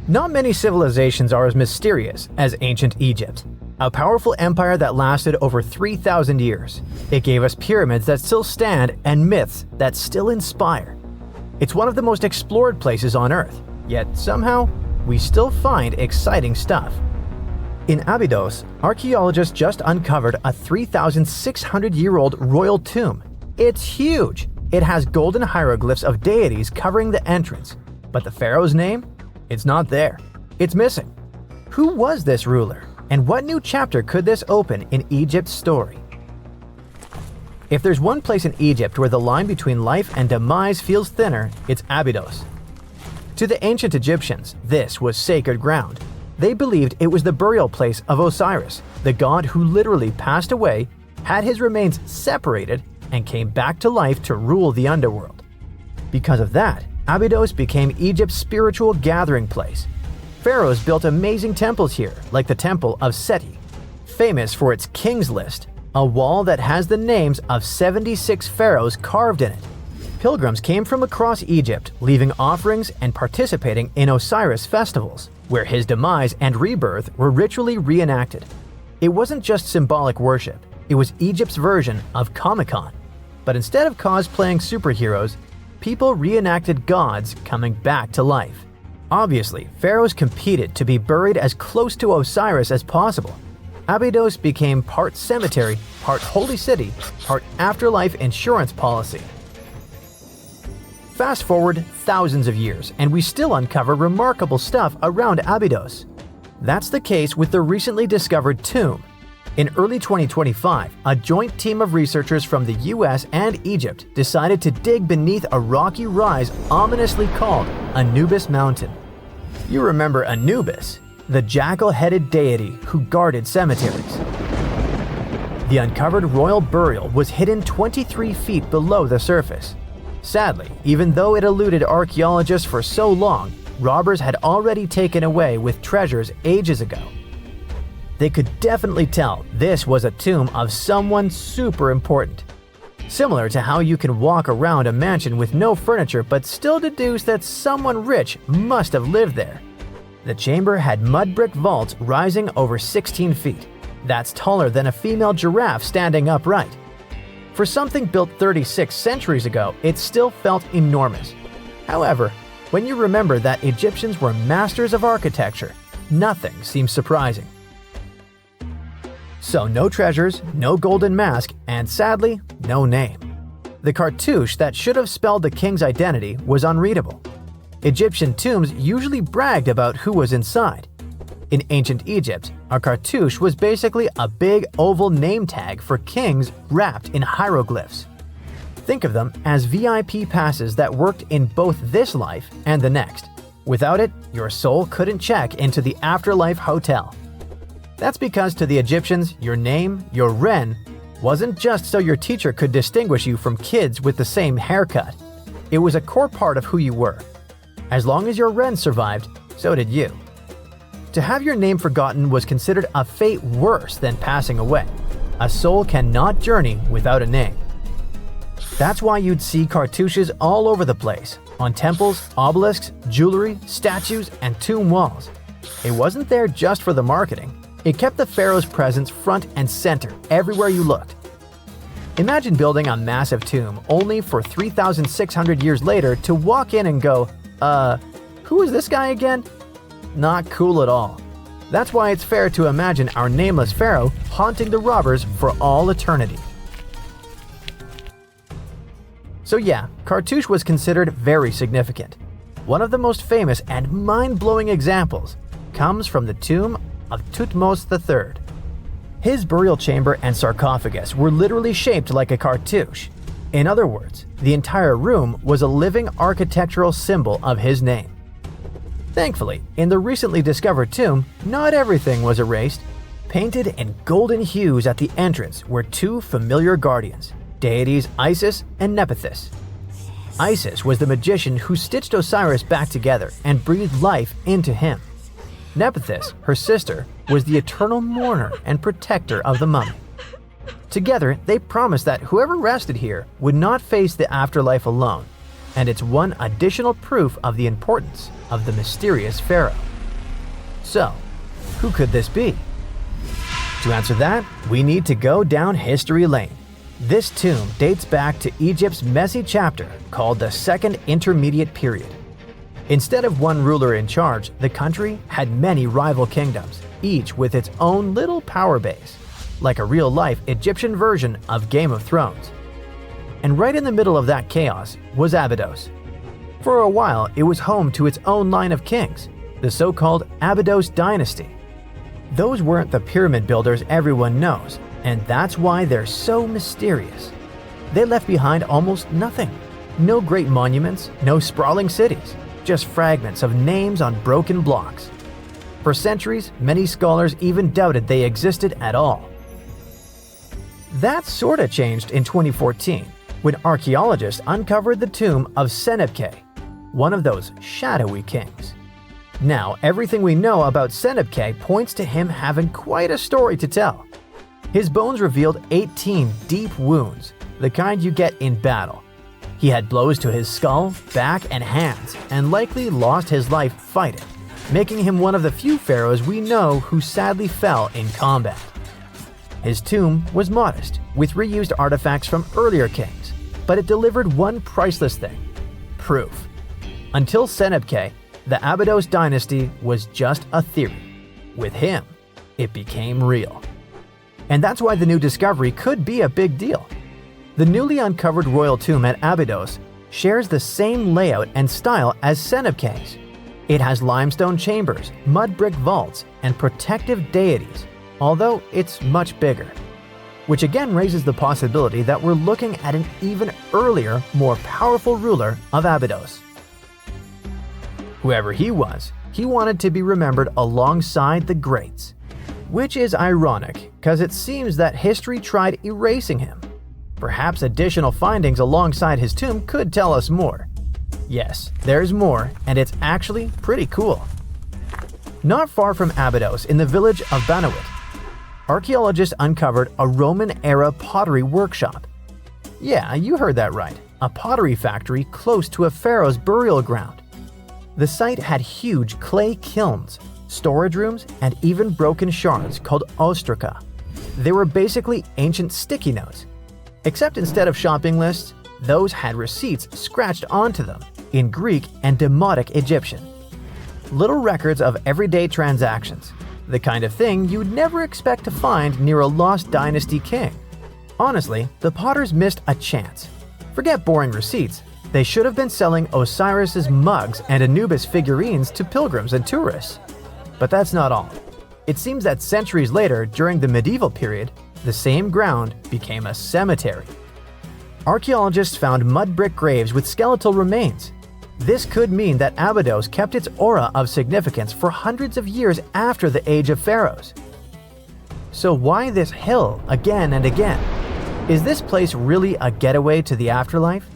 Not many civilizations are as mysterious as ancient Egypt, a powerful empire that lasted over 3,000 years. It gave us pyramids that still stand and myths that still inspire. It's one of the most explored places on Earth, yet somehow we still find exciting stuff. In Abydos, archaeologists just uncovered a 3,600-year-old royal tomb. It's huge! It has golden hieroglyphs of deities covering the entrance, but the pharaoh's name? It's not there. It's missing. Who was this ruler, and what new chapter could this open in Egypt's story? If there's one place in Egypt where the line between life and demise feels thinner, it's Abydos. To the ancient Egyptians, this was sacred ground. They believed it was the burial place of Osiris, the god who literally passed away, had his remains separated, and came back to life to rule the underworld. Because of that, Abydos became Egypt's spiritual gathering place. Pharaohs built amazing temples here, like the Temple of Seti, famous for its King's List, a wall that has the names of 76 pharaohs carved in it. Pilgrims came from across Egypt, leaving offerings and participating in Osiris festivals, where his demise and rebirth were ritually reenacted. It wasn't just symbolic worship, it was Egypt's version of Comic-Con. But instead of cosplaying superheroes, people reenacted gods coming back to life. Obviously, pharaohs competed to be buried as close to Osiris as possible. Abydos became part cemetery, part holy city, part afterlife insurance policy. Fast forward thousands of years, and we still uncover remarkable stuff around Abydos. That's the case with the recently discovered tomb. In early 2025, a joint team of researchers from the US and Egypt decided to dig beneath a rocky rise ominously called Anubis Mountain. You remember Anubis, the jackal-headed deity who guarded cemeteries. The uncovered royal burial was hidden 23 feet below the surface. Sadly, even though it eluded archaeologists for so long, robbers had already taken away with treasures ages ago. They could definitely tell this was a tomb of someone super important. Similar to how you can walk around a mansion with no furniture but still deduce that someone rich must have lived there. The chamber had mud brick vaults rising over 16 feet. That's taller than a female giraffe standing upright. For something built 36 centuries ago, it still felt enormous. However, when you remember that Egyptians were masters of architecture, nothing seems surprising. So no treasures, no golden mask, and sadly, no name. The cartouche that should have spelled the king's identity was unreadable. Egyptian tombs usually bragged about who was inside. In ancient Egypt, a cartouche was basically a big oval name tag for kings wrapped in hieroglyphs. Think of them as VIP passes that worked in both this life and the next. Without it, your soul couldn't check into the afterlife hotel. That's because to the Egyptians, your name, your Ren, wasn't just so your teacher could distinguish you from kids with the same haircut. It was a core part of who you were. As long as your Ren survived, so did you. To have your name forgotten was considered a fate worse than passing away. A soul cannot journey without a name. That's why you'd see cartouches all over the place, on temples, obelisks, jewelry, statues, and tomb walls. It wasn't there just for the marketing. It kept the pharaoh's presence front and center everywhere you looked. Imagine building a massive tomb only for 3,600 years later to walk in and go, who is this guy again? Not cool at all. That's why it's fair to imagine our nameless pharaoh haunting the robbers for all eternity. So yeah, cartouche was considered very significant. One of the most famous and mind-blowing examples comes from the tomb of Thutmose III. His burial chamber and sarcophagus were literally shaped like a cartouche. In other words, the entire room was a living architectural symbol of his name. Thankfully, in the recently discovered tomb, not everything was erased. Painted in golden hues at the entrance were two familiar guardians, deities Isis and Nephthys. Isis was the magician who stitched Osiris back together and breathed life into him. Nephthys, her sister, was the eternal mourner and protector of the mummy. Together, they promised that whoever rested here would not face the afterlife alone, and it's one additional proof of the importance of the mysterious pharaoh. So, who could this be? To answer that, we need to go down history lane. This tomb dates back to Egypt's messy chapter called the Second Intermediate Period. Instead of one ruler in charge, the country had many rival kingdoms, each with its own little power base, like a real-life Egyptian version of Game of Thrones. And right in the middle of that chaos was Abydos. For a while, it was home to its own line of kings, the so-called Abydos dynasty. Those weren't the pyramid builders everyone knows, and that's why they're so mysterious. They left behind almost nothing. No great monuments, no sprawling cities, just fragments of names on broken blocks. For centuries, many scholars even doubted they existed at all. That sorta changed in 2014, when archaeologists uncovered the tomb of Senebkay, one of those shadowy kings. Now, everything we know about Senebkay points to him having quite a story to tell. His bones revealed 18 deep wounds, the kind you get in battle. He had blows to his skull, back, and hands, and likely lost his life fighting, making him one of the few pharaohs we know who sadly fell in combat. His tomb was modest, with reused artifacts from earlier kings, but it delivered one priceless thing: proof. Until Senebkay, the Abydos dynasty was just a theory. With him, it became real. And that's why the new discovery could be a big deal. The newly uncovered royal tomb at Abydos shares the same layout and style as Senebkay's. It has limestone chambers, mud brick vaults, and protective deities, although it's much bigger. Which again raises the possibility that we're looking at an even earlier, more powerful ruler of Abydos. Whoever he was, he wanted to be remembered alongside the greats. Which is ironic, because it seems that history tried erasing him. Perhaps additional findings alongside his tomb could tell us more. Yes, there's more, and it's actually pretty cool. Not far from Abydos, in the village of Banawit, archaeologists uncovered a Roman-era pottery workshop. Yeah, you heard that right, a pottery factory close to a pharaoh's burial ground. The site had huge clay kilns, storage rooms, and even broken shards called ostraca. They were basically ancient sticky notes, except instead of shopping lists, those had receipts scratched onto them in Greek and Demotic Egyptian. Little records of everyday transactions, the kind of thing you'd never expect to find near a lost dynasty king. Honestly, the potters missed a chance. Forget boring receipts, they should have been selling Osiris's mugs and Anubis figurines to pilgrims and tourists. But that's not all. It seems that centuries later, during the medieval period, the same ground became a cemetery. Archaeologists found mud brick graves with skeletal remains. This could mean that Abydos kept its aura of significance for hundreds of years after the Age of Pharaohs. So why this hill again and again? Is this place really a getaway to the afterlife?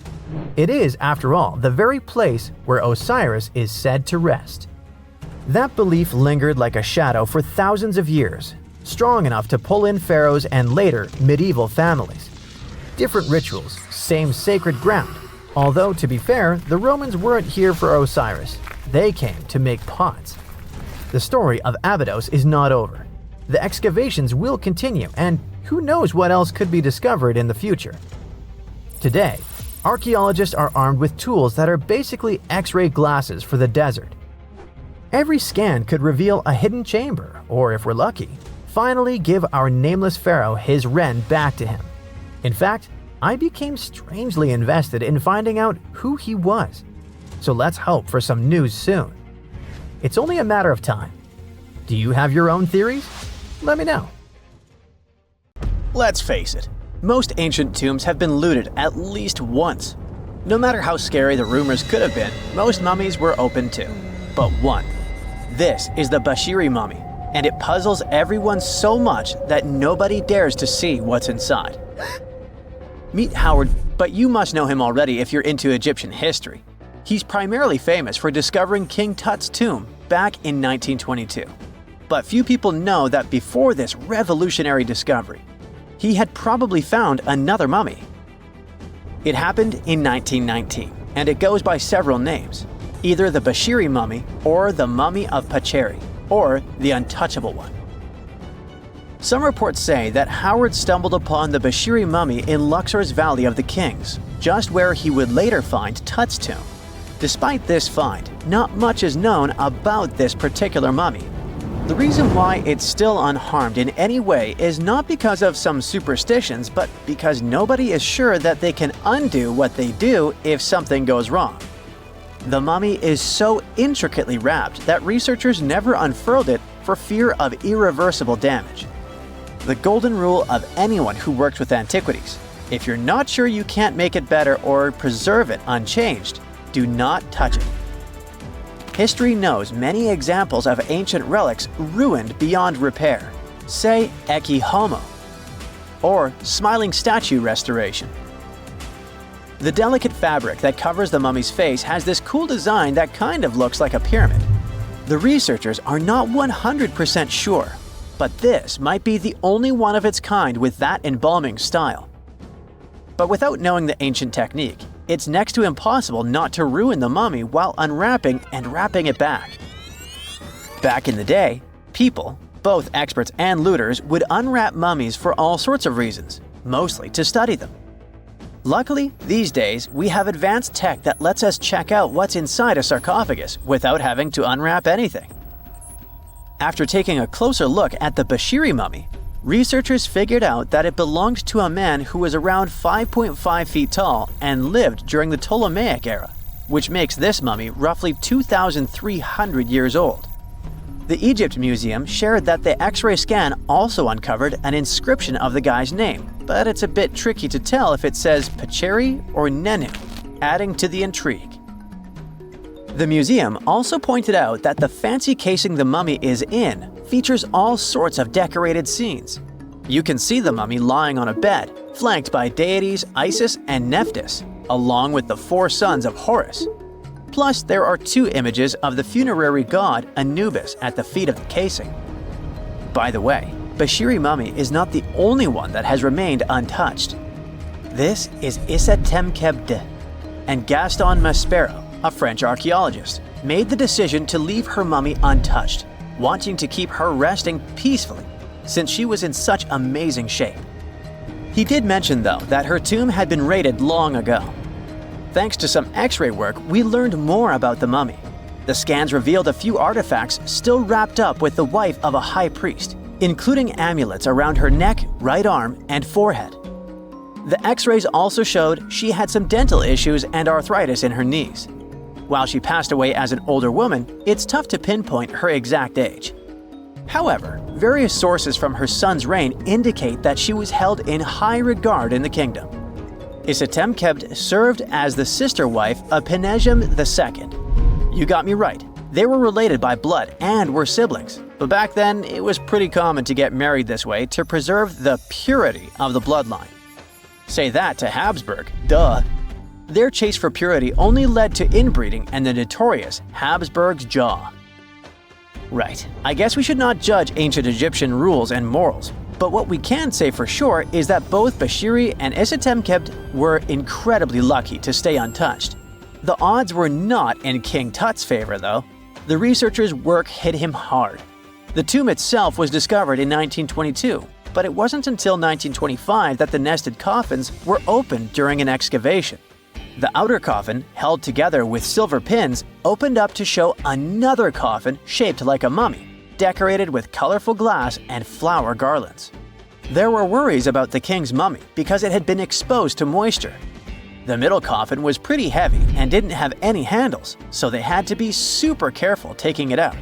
It is, after all, the very place where Osiris is said to rest. That belief lingered like a shadow for thousands of years, strong enough to pull in pharaohs and later medieval families. Different rituals, same sacred ground. Although, to be fair, the Romans weren't here for Osiris. They came to make pots. The story of Abydos is not over. The excavations will continue, and who knows what else could be discovered in the future. Today, archaeologists are armed with tools that are basically X-ray glasses for the desert. Every scan could reveal a hidden chamber, or if we're lucky, finally give our nameless pharaoh his wren back to him. In fact, I became strangely invested in finding out who he was. So let's hope for some news soon. It's only a matter of time. Do you have your own theories? Let me know. Let's face it, most ancient tombs have been looted at least once. No matter how scary the rumors could have been, most mummies were open too. But one. This is the Bashiri mummy, and it puzzles everyone so much that nobody dares to see what's inside. Meet Howard, but you must know him already if you're into Egyptian history. He's primarily famous for discovering King Tut's tomb back in 1922. But few people know that before this revolutionary discovery, he had probably found another mummy. It happened in 1919, and it goes by several names, either the Bashiri mummy or the mummy of Pacheri. or the untouchable one. Some reports say that Howard stumbled upon the Bashiri mummy in Luxor's Valley of the Kings, just where he would later find Tut's tomb. Despite this find, not much is known about this particular mummy. The reason why it's still unharmed in any way is not because of some superstitions, but because nobody is sure that they can undo what they do if something goes wrong. The mummy is so intricately wrapped that researchers never unfurled it for fear of irreversible damage. The golden rule of anyone who works with antiquities: if you're not sure you can't make it better or preserve it unchanged, do not touch it. History knows many examples of ancient relics ruined beyond repair, say Ecce Homo, or smiling statue restoration. The delicate fabric that covers the mummy's face has this cool design that kind of looks like a pyramid. The researchers are not 100% sure, but this might be the only one of its kind with that embalming style. But without knowing the ancient technique, it's next to impossible not to ruin the mummy while unwrapping and wrapping it back. Back in the day, people, both experts and looters, would unwrap mummies for all sorts of reasons, mostly to study them. Luckily, these days, we have advanced tech that lets us check out what's inside a sarcophagus without having to unwrap anything. After taking a closer look at the Bashiri mummy, researchers figured out that it belonged to a man who was around 5.5 feet tall and lived during the Ptolemaic era, which makes this mummy roughly 2,300 years old. The Egypt Museum shared that the X-ray scan also uncovered an inscription of the guy's name, but it's a bit tricky to tell if it says Pacheri or Nenu, adding to the intrigue. The museum also pointed out that the fancy casing the mummy is in features all sorts of decorated scenes. You can see the mummy lying on a bed, flanked by deities Isis and Nephthys, along with the 4 sons of Horus. Plus, there are 2 images of the funerary god Anubis at the feet of the casing. By the way, Bashiri mummy is not the only one that has remained untouched. This is Issa Temkebde, and Gaston Maspero, a French archaeologist, made the decision to leave her mummy untouched, wanting to keep her resting peacefully since she was in such amazing shape. He did mention, though, that her tomb had been raided long ago. Thanks to some X-ray work, we learned more about the mummy. The scans revealed a few artifacts still wrapped up with the wife of a high priest, including amulets around her neck, right arm, and forehead. The X-rays also showed she had some dental issues and arthritis in her knees. While she passed away as an older woman, it's tough to pinpoint her exact age. However, various sources from her son's reign indicate that she was held in high regard in the kingdom. Isatemkebd served as the sister wife of Penejam II. You got me right, they were related by blood and were siblings, but back then it was pretty common to get married this way to preserve the purity of the bloodline. Say that to Habsburg, duh. Their chase for purity only led to inbreeding and the notorious Habsburg's jaw. Right, I guess we should not judge ancient Egyptian rules and morals, but what we can say for sure is that both Bashiri and Isatemkebd were incredibly lucky to stay untouched. The odds were not in King Tut's favor, though. The researchers' work hit him hard. The tomb itself was discovered in 1922, but it wasn't until 1925 that the nested coffins were opened during an excavation. The outer coffin, held together with silver pins, opened up to show another coffin shaped like a mummy, decorated with colorful glass and flower garlands. There were worries about the king's mummy because it had been exposed to moisture. The middle coffin was pretty heavy and didn't have any handles, so they had to be super careful taking it out.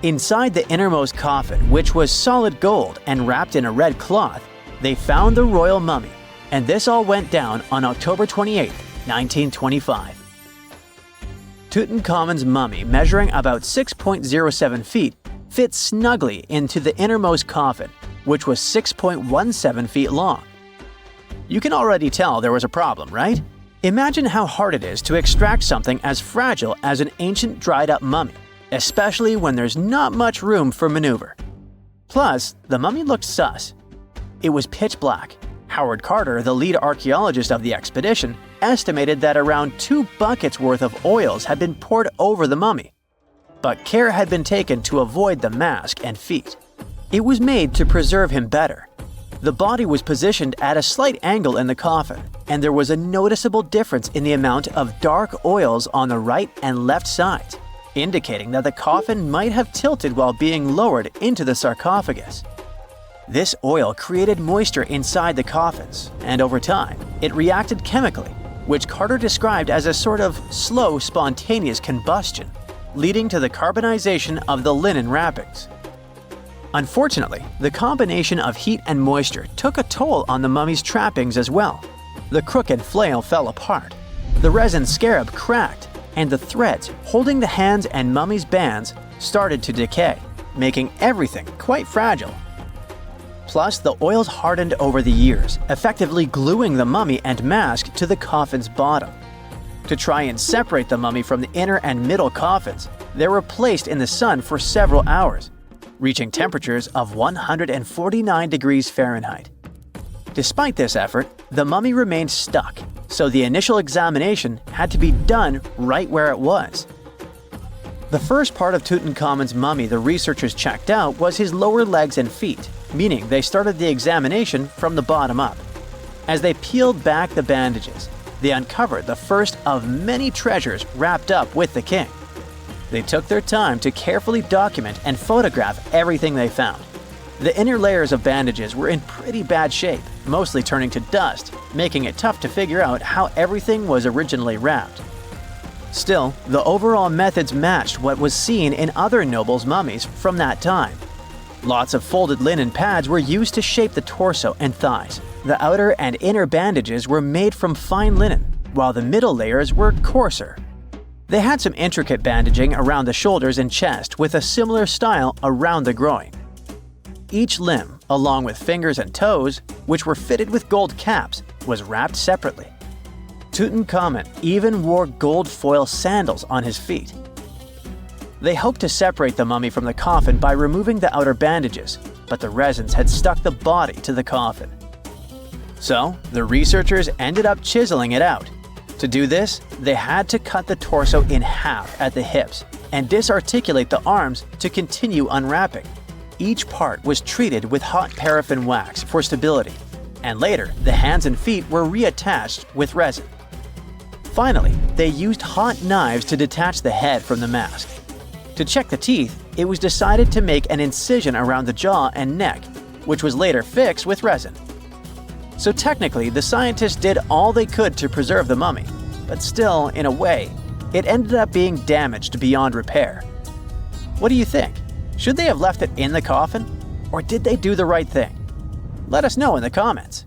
Inside the innermost coffin, which was solid gold and wrapped in a red cloth, they found the royal mummy, and this all went down on October 28, 1925. Tutankhamun's mummy, measuring about 6.07 feet, fit snugly into the innermost coffin, which was 6.17 feet long. You can already tell there was a problem, right? Imagine how hard it is to extract something as fragile as an ancient dried-up mummy, especially when there's not much room for maneuver. Plus, the mummy looked sus. It was pitch black. Howard Carter, the lead archaeologist of the expedition, estimated that around 2 buckets worth of oils had been poured over the mummy. but care had been taken to avoid the mask and feet. It was made to preserve him better. The body was positioned at a slight angle in the coffin, and there was a noticeable difference in the amount of dark oils on the right and left sides, indicating that the coffin might have tilted while being lowered into the sarcophagus. This oil created moisture inside the coffins, and over time, it reacted chemically, which Carter described as a sort of slow, spontaneous combustion, leading to the carbonization of the linen wrappings. Unfortunately, the combination of heat and moisture took a toll on the mummy's trappings as well. The crooked flail fell apart, the resin scarab cracked, and the threads holding the hands and mummy's bands started to decay, making everything quite fragile. Plus, the oils hardened over the years, effectively gluing the mummy and mask to the coffin's bottom. To try and separate the mummy from the inner and middle coffins, they were placed in the sun for several hours, reaching temperatures of 149 degrees Fahrenheit. Despite this effort, the mummy remained stuck, so the initial examination had to be done right where it was. The first part of Tutankhamun's mummy the researchers checked out was his lower legs and feet, meaning they started the examination from the bottom up. As they peeled back the bandages, they uncovered the first of many treasures wrapped up with the king. They took their time to carefully document and photograph everything they found. The inner layers of bandages were in pretty bad shape, mostly turning to dust, making it tough to figure out how everything was originally wrapped. Still, the overall methods matched what was seen in other nobles' mummies from that time. Lots of folded linen pads were used to shape the torso and thighs. The outer and inner bandages were made from fine linen, while the middle layers were coarser. They had some intricate bandaging around the shoulders and chest with a similar style around the groin. Each limb, along with fingers and toes, which were fitted with gold caps, was wrapped separately. Tutankhamun even wore gold foil sandals on his feet. They hoped to separate the mummy from the coffin by removing the outer bandages, but the resins had stuck the body to the coffin. So, the researchers ended up chiseling it out. To do this, they had to cut the torso in half at the hips and disarticulate the arms to continue unwrapping. Each part was treated with hot paraffin wax for stability, and later the hands and feet were reattached with resin. Finally, they used hot knives to detach the head from the mask. To check the teeth, it was decided to make an incision around the jaw and neck, which was later fixed with resin. So technically, the scientists did all they could to preserve the mummy, but still, in a way, it ended up being damaged beyond repair. What do you think? Should they have left it in the coffin? Or did they do the right thing? Let us know in the comments.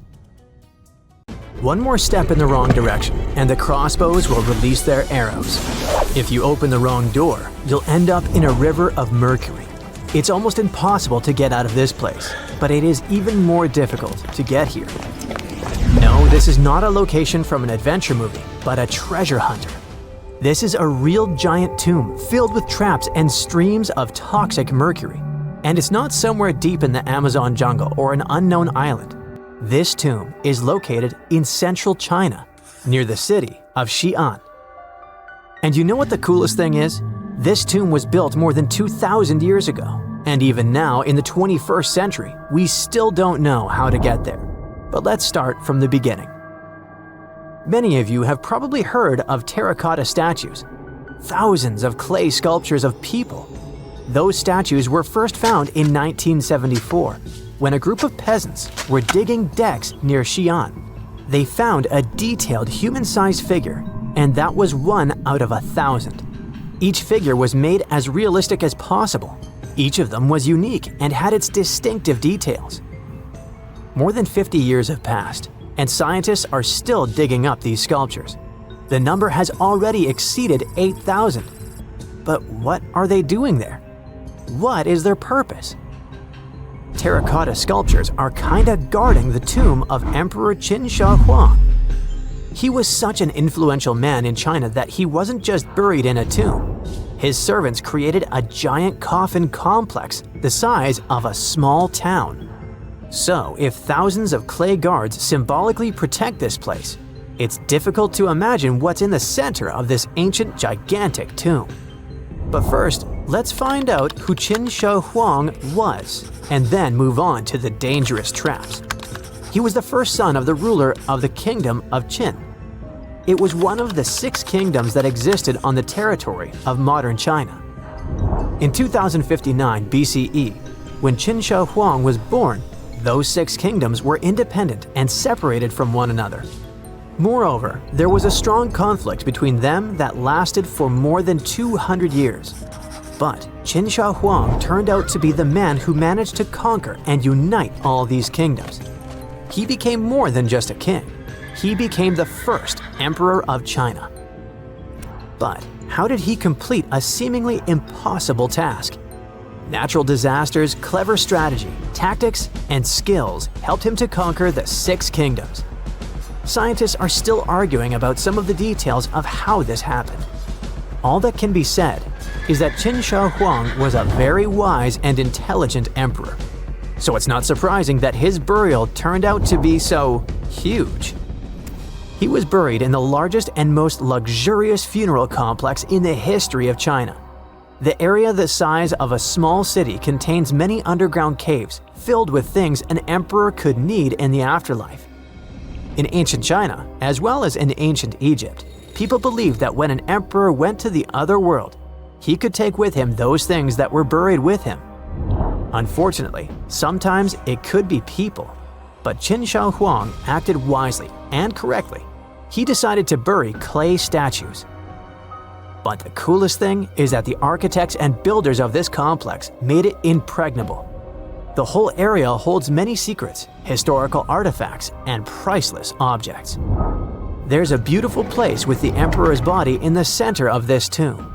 One more step in the wrong direction, and the crossbows will release their arrows. If you open the wrong door, you'll end up in a river of mercury. It's almost impossible to get out of this place, but it is even more difficult to get here. No, this is not a location from an adventure movie, but a treasure hunter. This is a real giant tomb filled with traps and streams of toxic mercury. And it's not somewhere deep in the Amazon jungle or an unknown island. This tomb is located in central China, near the city of Xi'an. And you know what the coolest thing is? This tomb was built more than 2,000 years ago. And even now, in the 21st century, we still don't know how to get there. But let's start from the beginning. Many of you have probably heard of terracotta statues. Thousands of clay sculptures of people. Those statues were first found in 1974, when a group of peasants were digging decks near Xi'an. They found a detailed human-sized figure, and that was 1 out of 1,000. Each figure was made as realistic as possible. Each of them was unique and had its distinctive details. More than 50 years have passed, and scientists are still digging up these sculptures. The number has already exceeded 8,000. But what are they doing there? What is their purpose? Terracotta sculptures are kinda guarding the tomb of Emperor Qin Shi Huang. He was such an influential man in China that he wasn't just buried in a tomb. His servants created a giant coffin complex the size of a small town. So, if thousands of clay guards symbolically protect this place, it's difficult to imagine what's in the center of this ancient, gigantic tomb. But first, Let's find out who Qin Shi Huang was, and then move on to the dangerous traps. He was the first son of the ruler of the Kingdom of Qin. It was one of the 6 kingdoms that existed on the territory of modern China. In 2059 BCE, when Qin Shi Huang was born, those 6 kingdoms were independent and separated from one another. Moreover, there was a strong conflict between them that lasted for more than 200 years. But Qin Shi Huang turned out to be the man who managed to conquer and unite all these kingdoms. He became more than just a king. He became the first emperor of China. But how did he complete a seemingly impossible task? Natural disasters, clever strategy, tactics, and skills helped him to conquer the 6 kingdoms. Scientists are still arguing about some of the details of how this happened. All that can be said is that Qin Shi Huang was a very wise and intelligent emperor. So it's not surprising that his burial turned out to be so huge. He was buried in the largest and most luxurious funeral complex in the history of China. The area the size of a small city contains many underground caves filled with things an emperor could need in the afterlife. In ancient China, as well as in ancient Egypt, people believed that when an emperor went to the other world, he could take with him those things that were buried with him. Unfortunately, sometimes it could be people, but Qin Shi Huang acted wisely and correctly. He decided to bury clay statues. But the coolest thing is that the architects and builders of this complex made it impregnable. The whole area holds many secrets, historical artifacts, and priceless objects. There's a beautiful place with the emperor's body in the center of this tomb.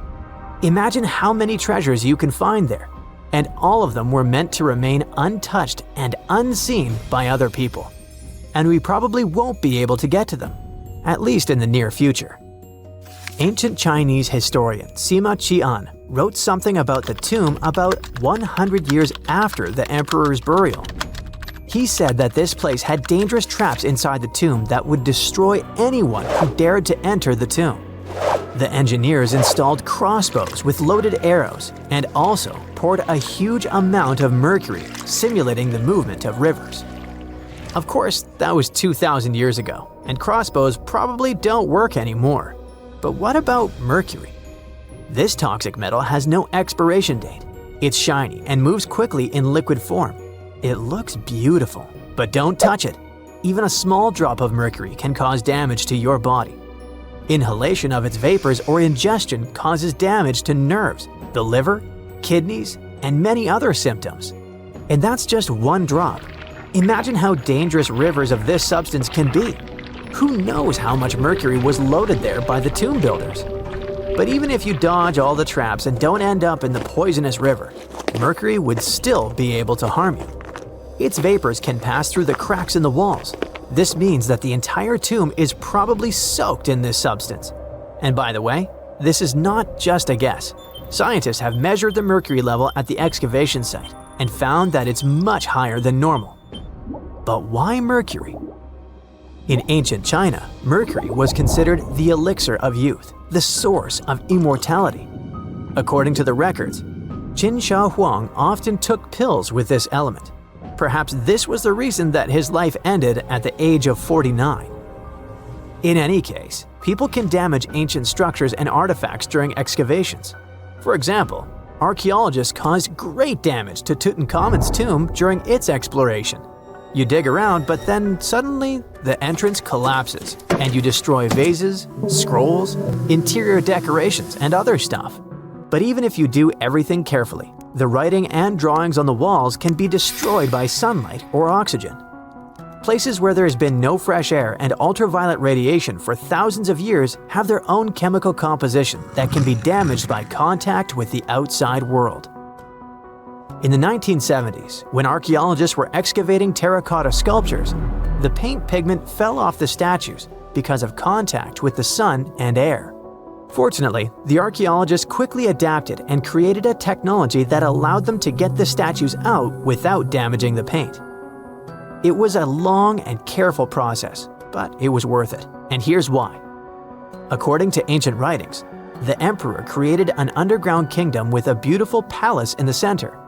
Imagine how many treasures you can find there, and all of them were meant to remain untouched and unseen by other people. And we probably won't be able to get to them, at least in the near future. Ancient Chinese historian Sima Qian wrote something about the tomb about 100 years after the emperor's burial. He said that this place had dangerous traps inside the tomb that would destroy anyone who dared to enter the tomb. The engineers installed crossbows with loaded arrows and also poured a huge amount of mercury, simulating the movement of rivers. Of course, that was 2,000 years ago, and crossbows probably don't work anymore. But what about mercury? This toxic metal has no expiration date. It's shiny and moves quickly in liquid form. It looks beautiful, but don't touch it. Even a small drop of mercury can cause damage to your body. Inhalation of its vapors or ingestion causes damage to nerves, the liver, kidneys, and many other symptoms. And that's just one drop. Imagine how dangerous rivers of this substance can be. Who knows how much mercury was loaded there by the tomb builders? But even if you dodge all the traps and don't end up in the poisonous river, mercury would still be able to harm you. Its vapors can pass through the cracks in the walls. This means that the entire tomb is probably soaked in this substance. And by the way, this is not just a guess. Scientists have measured the mercury level at the excavation site and found that it's much higher than normal. But why mercury? In ancient China, mercury was considered the elixir of youth, the source of immortality. According to the records, Qin Shi Huang often took pills with this element. Perhaps this was the reason that his life ended at the age of 49. In any case, people can damage ancient structures and artifacts during excavations. For example, archaeologists caused great damage to Tutankhamun's tomb during its exploration. You dig around, but then suddenly the entrance collapses and you destroy vases, scrolls, interior decorations, and other stuff. But even if you do everything carefully, the writing and drawings on the walls can be destroyed by sunlight or oxygen. Places where there has been no fresh air and ultraviolet radiation for thousands of years have their own chemical composition that can be damaged by contact with the outside world. In the 1970s, when archaeologists were excavating terracotta sculptures, the paint pigment fell off the statues because of contact with the sun and air. Fortunately, the archaeologists quickly adapted and created a technology that allowed them to get the statues out without damaging the paint. It was a long and careful process, but it was worth it, and here's why. According to ancient writings, the emperor created an underground kingdom with a beautiful palace in the center.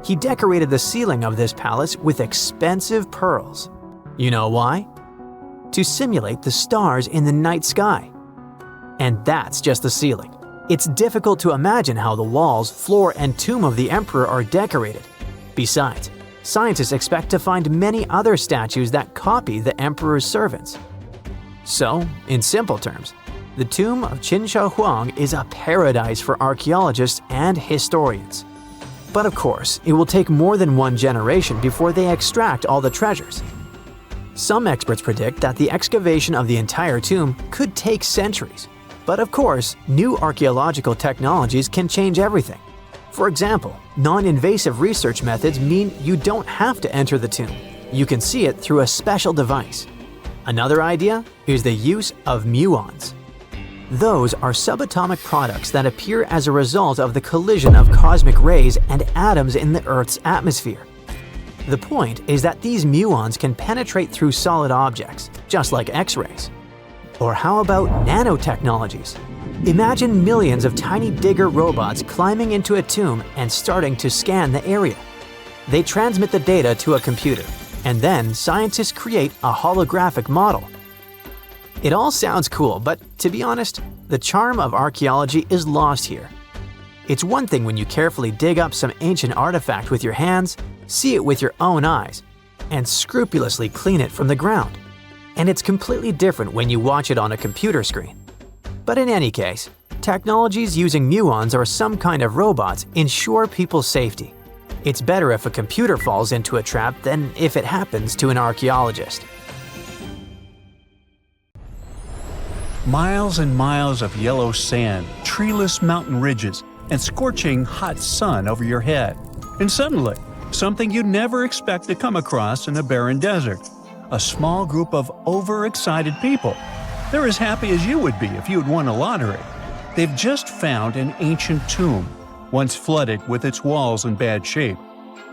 He decorated the ceiling of this palace with expensive pearls. You know why? To simulate the stars in the night sky. And that's just the ceiling. It's difficult to imagine how the walls, floor, and tomb of the emperor are decorated. Besides, scientists expect to find many other statues that copy the emperor's servants. So, in simple terms, the tomb of Qin Shi Huang is a paradise for archaeologists and historians. But of course, it will take more than one generation before they extract all the treasures. Some experts predict that the excavation of the entire tomb could take centuries. But of course, new archaeological technologies can change everything. For example, non-invasive research methods mean you don't have to enter the tomb. You can see it through a special device. Another idea is the use of muons. Those are subatomic products that appear as a result of the collision of cosmic rays and atoms in the Earth's atmosphere. The point is that these muons can penetrate through solid objects, just like X-rays. Or how about nanotechnologies? Imagine millions of tiny digger robots climbing into a tomb and starting to scan the area. They transmit the data to a computer, and then scientists create a holographic model. It all sounds cool, but to be honest, the charm of archaeology is lost here. It's one thing when you carefully dig up some ancient artifact with your hands, see it with your own eyes, and scrupulously clean it from the ground. And it's completely different when you watch it on a computer screen. But in any case, technologies using muons or some kind of robots ensure people's safety. It's better if a computer falls into a trap than if it happens to an archaeologist. Miles and miles of yellow sand, treeless mountain ridges, and scorching hot sun over your head. And suddenly, something you'd never expect to come across in a barren desert. A small group of overexcited people. They're as happy as you would be if you had won a lottery. They've just found an ancient tomb, once flooded with its walls in bad shape.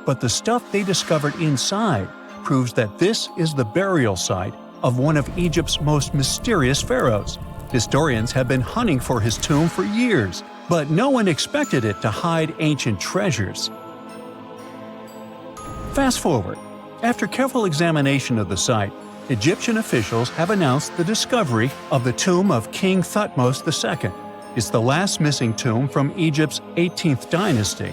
But the stuff they discovered inside proves that this is the burial site of one of Egypt's most mysterious pharaohs. Historians have been hunting for his tomb for years, but no one expected it to hide ancient treasures. Fast forward. After careful examination of the site, Egyptian officials have announced the discovery of the tomb of King Thutmose II. It's the last missing tomb from Egypt's 18th dynasty.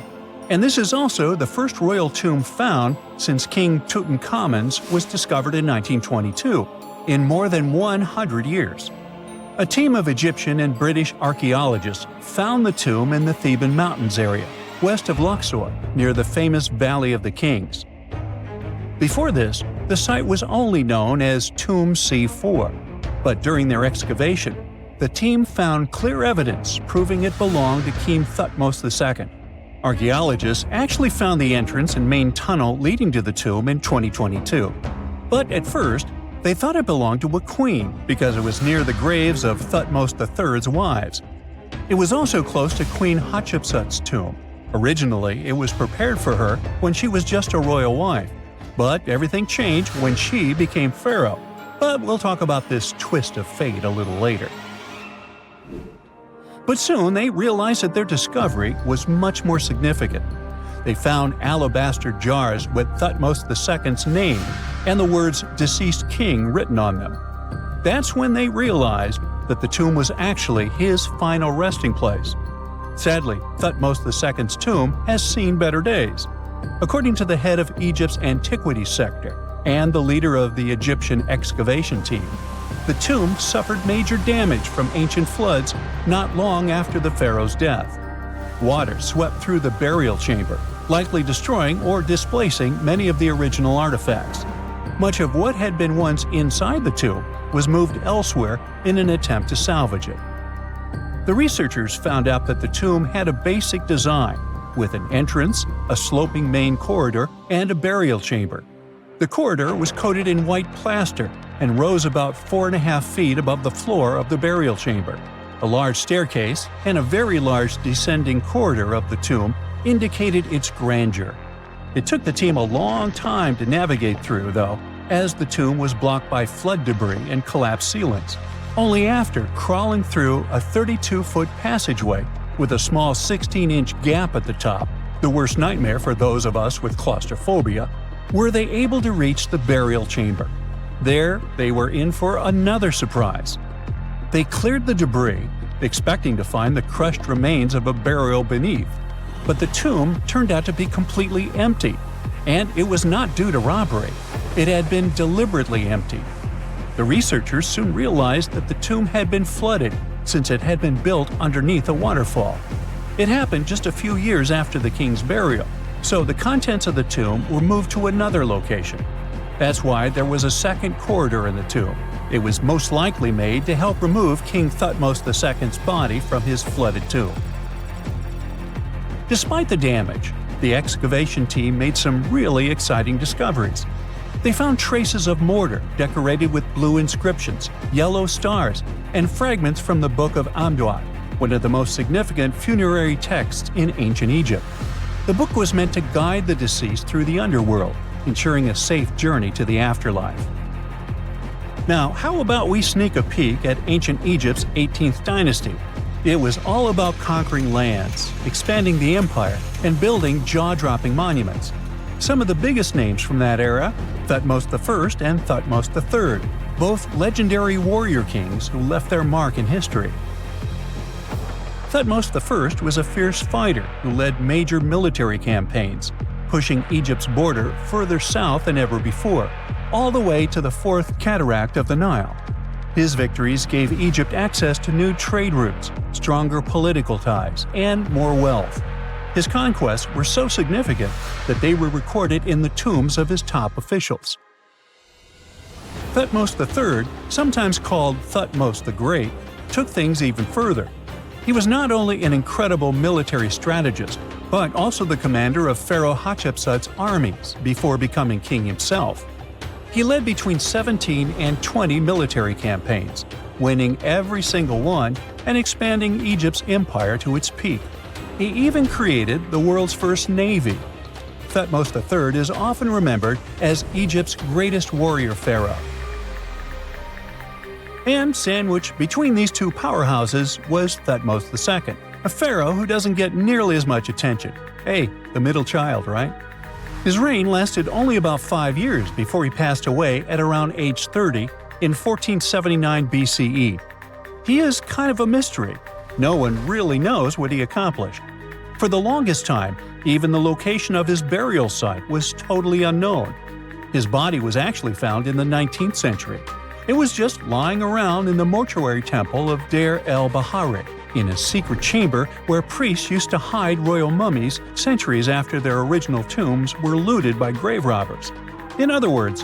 And this is also the first royal tomb found since King Tutankhamun's was discovered in 1922, in more than 100 years. A team of Egyptian and British archaeologists found the tomb in the Theban Mountains area, west of Luxor, near the famous Valley of the Kings. Before this, the site was only known as Tomb C4, but during their excavation, the team found clear evidence proving it belonged to King Thutmose II. Archaeologists actually found the entrance and main tunnel leading to the tomb in 2022. But at first, they thought it belonged to a queen because it was near the graves of Thutmose III's wives. It was also close to Queen Hatshepsut's tomb. Originally, it was prepared for her when she was just a royal wife. But everything changed when she became pharaoh. But we'll talk about this twist of fate a little later. But soon they realized that their discovery was much more significant. They found alabaster jars with Thutmose II's name and the words "deceased king" written on them. That's when they realized that the tomb was actually his final resting place. Sadly, Thutmose II's tomb has seen better days. According to the head of Egypt's antiquities sector and the leader of the Egyptian excavation team, the tomb suffered major damage from ancient floods not long after the pharaoh's death. Water swept through the burial chamber, likely destroying or displacing many of the original artifacts. Much of what had been once inside the tomb was moved elsewhere in an attempt to salvage it. The researchers found out that the tomb had a basic design, with an entrance, a sloping main corridor, and a burial chamber. The corridor was coated in white plaster and rose about 4.5 feet above the floor of the burial chamber. A large staircase and a very large descending corridor of the tomb indicated its grandeur. It took the team a long time to navigate through, though, as the tomb was blocked by flood debris and collapsed ceilings. only after crawling through a 32-foot passageway with a small 16-inch gap at the top, the worst nightmare for those of us with claustrophobia, were they able to reach the burial chamber. There, they were in for another surprise. They cleared the debris, expecting to find the crushed remains of a burial beneath. But the tomb turned out to be completely empty, and it was not due to robbery. It had been deliberately emptied. The researchers soon realized that the tomb had been flooded since it had been built underneath a waterfall. It happened just a few years after the king's burial, so the contents of the tomb were moved to another location. That's why there was a second corridor in the tomb. It was most likely made to help remove King Thutmose II's body from his flooded tomb. Despite the damage, the excavation team made some really exciting discoveries. They found traces of mortar decorated with blue inscriptions, yellow stars, and fragments from the Book of Amduat, one of the most significant funerary texts in ancient Egypt. The book was meant to guide the deceased through the underworld, ensuring a safe journey to the afterlife. Now, how about we sneak a peek at ancient Egypt's 18th dynasty? It was all about conquering lands, expanding the empire, and building jaw-dropping monuments. Some of the biggest names from that era, Thutmose I and Thutmose III, both legendary warrior kings who left their mark in history. Thutmose I was a fierce fighter who led major military campaigns, pushing Egypt's border further south than ever before, all the way to the fourth cataract of the Nile. His victories gave Egypt access to new trade routes, stronger political ties, and more wealth. His conquests were so significant that they were recorded in the tombs of his top officials. Thutmose III, sometimes called Thutmose the Great, took things even further. He was not only an incredible military strategist, but also the commander of Pharaoh Hatshepsut's armies before becoming king himself. He led between 17 and 20 military campaigns, winning every single one and expanding Egypt's empire to its peak. He even created the world's first navy. Thutmose III is often remembered as Egypt's greatest warrior pharaoh. And sandwiched between these two powerhouses was Thutmose II, a pharaoh who doesn't get nearly as much attention. Hey, the middle child, right? His reign lasted only about 5 years before he passed away at around age 30 in 1479 BCE. He is kind of a mystery. No one really knows what he accomplished. For the longest time, even the location of his burial site was totally unknown. His body was actually found in the 19th century. It was just lying around in the mortuary temple of Deir el-Bahari, in a secret chamber where priests used to hide royal mummies centuries after their original tombs were looted by grave robbers. In other words,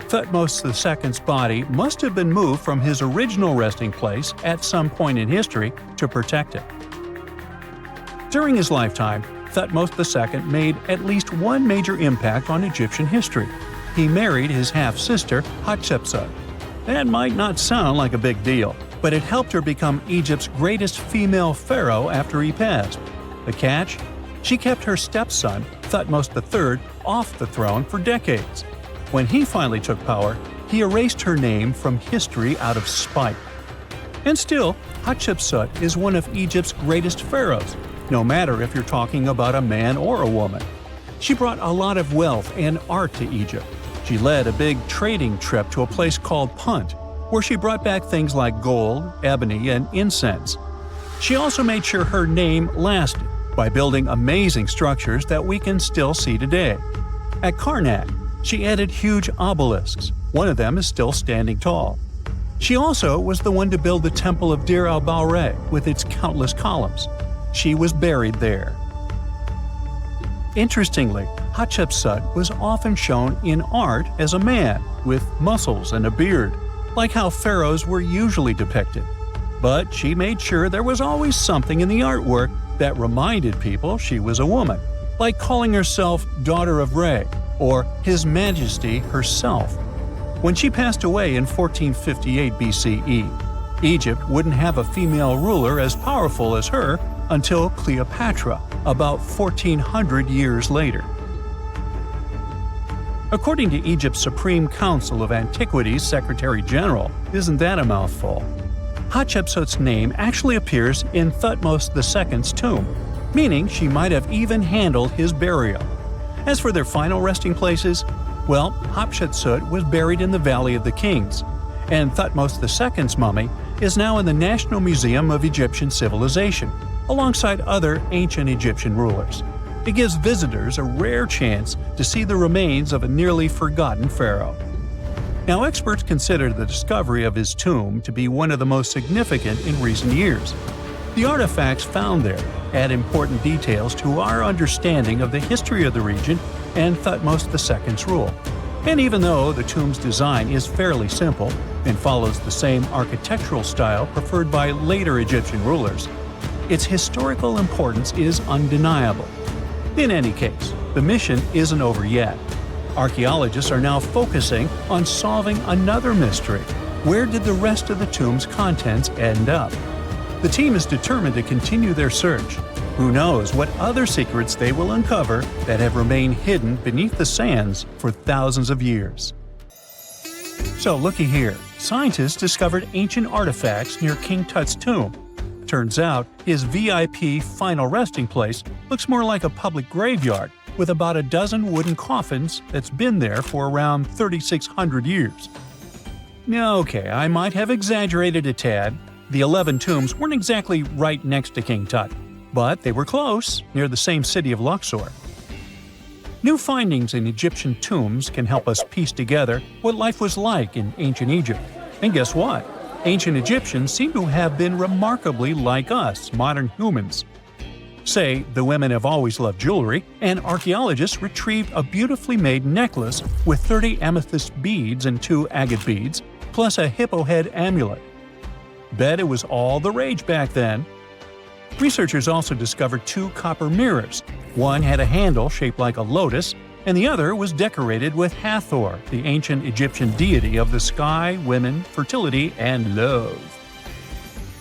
Thutmose II's body must have been moved from his original resting place at some point in history to protect it. During his lifetime, Thutmose II made at least one major impact on Egyptian history. He married his half-sister Hatshepsut. That might not sound like a big deal, but it helped her become Egypt's greatest female pharaoh after he passed. The catch? She kept her stepson, Thutmose III, off the throne for decades. When he finally took power, he erased her name from history out of spite. And still, Hatshepsut is one of Egypt's greatest pharaohs, no matter if you're talking about a man or a woman. She brought a lot of wealth and art to Egypt. She led a big trading trip to a place called Punt, where she brought back things like gold, ebony, and incense. She also made sure her name lasted by building amazing structures that we can still see today. At Karnak, she added huge obelisks. One of them is still standing tall. She also was the one to build the Temple of Deir el-Bahari with its countless columns. She was buried there. Interestingly, Hatshepsut was often shown in art as a man with muscles and a beard, like how pharaohs were usually depicted. But she made sure there was always something in the artwork that reminded people she was a woman, like calling herself Daughter of Re or His Majesty herself. When she passed away in 1458 BCE, Egypt wouldn't have a female ruler as powerful as her until Cleopatra, about 1400 years later. According to Egypt's Supreme Council of Antiquities Secretary General, isn't that a mouthful? Hatshepsut's name actually appears in Thutmose II's tomb, meaning she might have even handled his burial. As for their final resting places, well, Hatshepsut was buried in the Valley of the Kings, and Thutmose II's mummy is now in the National Museum of Egyptian Civilization, alongside other ancient Egyptian rulers. It gives visitors a rare chance to see the remains of a nearly forgotten pharaoh. Now, experts consider the discovery of his tomb to be one of the most significant in recent years. The artifacts found there add important details to our understanding of the history of the region and Thutmose II's rule. And even though the tomb's design is fairly simple and follows the same architectural style preferred by later Egyptian rulers, its historical importance is undeniable. In any case, the mission isn't over yet. Archaeologists are now focusing on solving another mystery. Where did the rest of the tomb's contents end up? The team is determined to continue their search. Who knows what other secrets they will uncover that have remained hidden beneath the sands for thousands of years. So looky here, scientists discovered ancient artifacts near King Tut's tomb. Turns out his VIP final resting place looks more like a public graveyard with about a dozen wooden coffins that's been there for around 3,600 years. Now, okay, I might have exaggerated a tad. The 11 tombs weren't exactly right next to King Tut, but they were close, near the same city of Luxor. New findings in Egyptian tombs can help us piece together what life was like in ancient Egypt. And guess what? Ancient Egyptians seem to have been remarkably like us, modern humans. Say, the women have always loved jewelry, and archaeologists retrieved a beautifully made necklace with 30 amethyst beads and 2 agate beads, plus a hippo head amulet. Bet it was all the rage back then. Researchers also discovered 2 copper mirrors. One had a handle shaped like a lotus, and the other was decorated with Hathor, the ancient Egyptian deity of the sky, women, fertility, and love.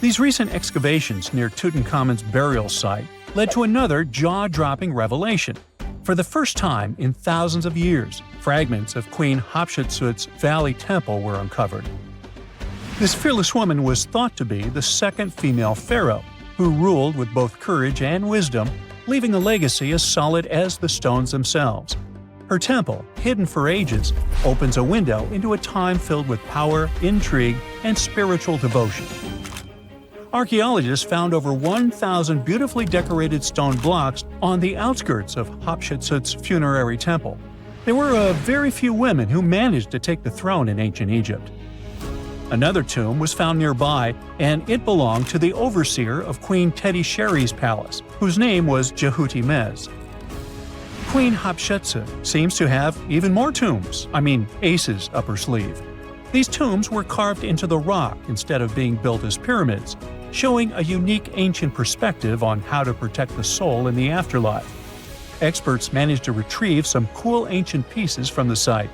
These recent excavations near Tutankhamun's burial site led to another jaw-dropping revelation. For the first time in thousands of years, fragments of Queen Hatshepsut's Valley Temple were uncovered. This fearless woman was thought to be the second female pharaoh, who ruled with both courage and wisdom, leaving a legacy as solid as the stones themselves. Her temple, hidden for ages, opens a window into a time filled with power, intrigue, and spiritual devotion. Archaeologists found over 1,000 beautifully decorated stone blocks on the outskirts of Hatshepsut's funerary temple. There were very few women who managed to take the throne in ancient Egypt. Another tomb was found nearby, and it belonged to the overseer of Queen Teti Sheri's palace, whose name was Jehuti-Mez. Queen Hatshepsut seems to have even more tombs, aces up her sleeve. These tombs were carved into the rock instead of being built as pyramids, showing a unique ancient perspective on how to protect the soul in the afterlife. Experts managed to retrieve some cool ancient pieces from the site.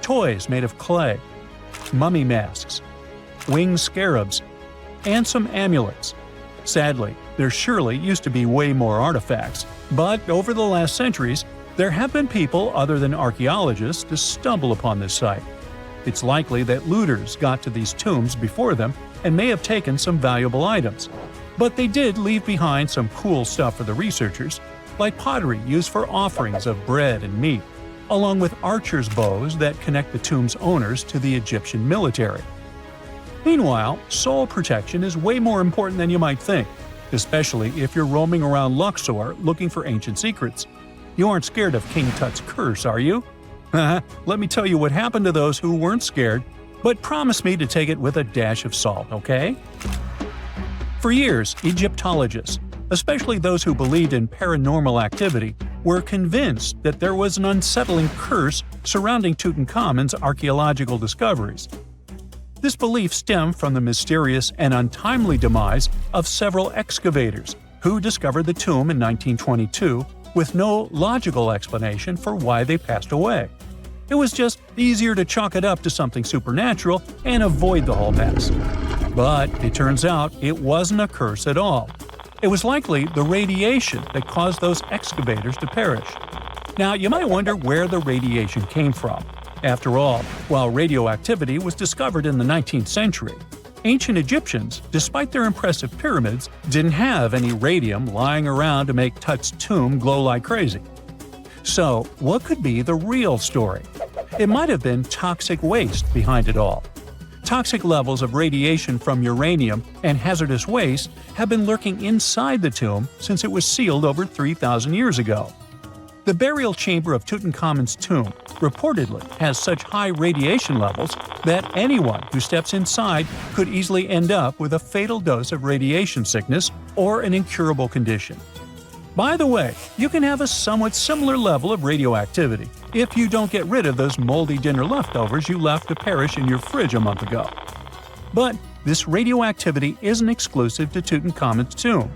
Toys made of clay, mummy masks, winged scarabs, and some amulets. Sadly, there surely used to be way more artifacts, but over the last centuries, there have been people other than archaeologists to stumble upon this site. It's likely that looters got to these tombs before them and may have taken some valuable items. But they did leave behind some cool stuff for the researchers, like pottery used for offerings of bread and meat, along with archers' bows that connect the tomb's owners to the Egyptian military. Meanwhile, soul protection is way more important than you might think, especially if you're roaming around Luxor looking for ancient secrets. You aren't scared of King Tut's curse, are you? Let me tell you what happened to those who weren't scared, but promise me to take it with a dash of salt, okay? For years, Egyptologists, especially those who believed in paranormal activity, were convinced that there was an unsettling curse surrounding Tutankhamun's archaeological discoveries. This belief stemmed from the mysterious and untimely demise of several excavators who discovered the tomb in 1922 with no logical explanation for why they passed away. It was just easier to chalk it up to something supernatural and avoid the whole mess. But it turns out it wasn't a curse at all. It was likely the radiation that caused those excavators to perish. Now, you might wonder where the radiation came from. After all, while radioactivity was discovered in the 19th century, Ancient Egyptians, despite their impressive pyramids, didn't have any radium lying around to make Tut's tomb glow like crazy. So, what could be the real story? It might have been toxic waste behind it all. Toxic levels of radiation from uranium and hazardous waste have been lurking inside the tomb since it was sealed over 3,000 years ago. The burial chamber of Tutankhamun's tomb reportedly has such high radiation levels that anyone who steps inside could easily end up with a fatal dose of radiation sickness or an incurable condition. By the way, you can have a somewhat similar level of radioactivity if you don't get rid of those moldy dinner leftovers you left to perish in your fridge a month ago. But this radioactivity isn't exclusive to Tutankhamun's tomb.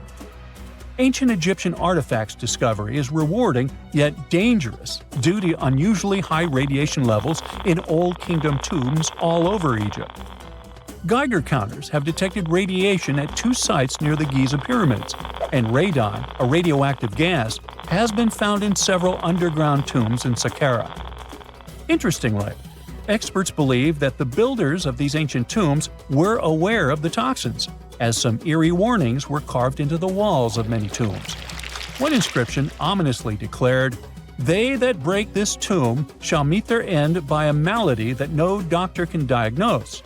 Ancient Egyptian artifacts discovery is rewarding yet dangerous due to unusually high radiation levels in Old Kingdom tombs all over Egypt. Geiger counters have detected radiation at 2 sites near the Giza pyramids, and radon, a radioactive gas, has been found in several underground tombs in Saqqara. Interestingly, experts believe that the builders of these ancient tombs were aware of the toxins, as some eerie warnings were carved into the walls of many tombs. One inscription ominously declared, "They that break this tomb shall meet their end by a malady that no doctor can diagnose."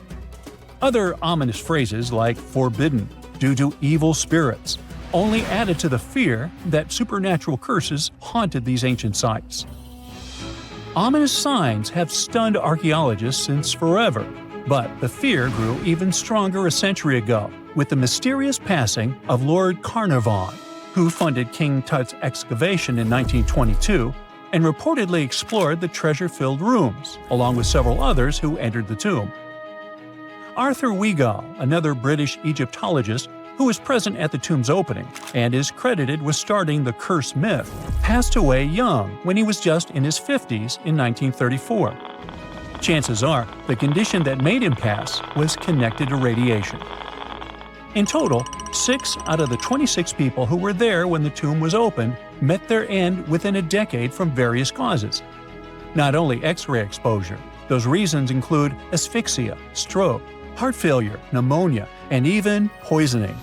Other ominous phrases like "forbidden," "due to evil spirits," only added to the fear that supernatural curses haunted these ancient sites. Ominous signs have stunned archaeologists since forever, but the fear grew even stronger a century ago with the mysterious passing of Lord Carnarvon, who funded King Tut's excavation in 1922 and reportedly explored the treasure-filled rooms, along with several others who entered the tomb. Arthur Weigall, another British Egyptologist who was present at the tomb's opening and is credited with starting the curse myth, passed away young when he was just in his 50s in 1934. Chances are the condition that made him pass was connected to radiation. In total, 6 out of the 26 people who were there when the tomb was opened met their end within a decade from various causes. Not only X-ray exposure, those reasons include asphyxia, stroke, heart failure, pneumonia, and even poisoning.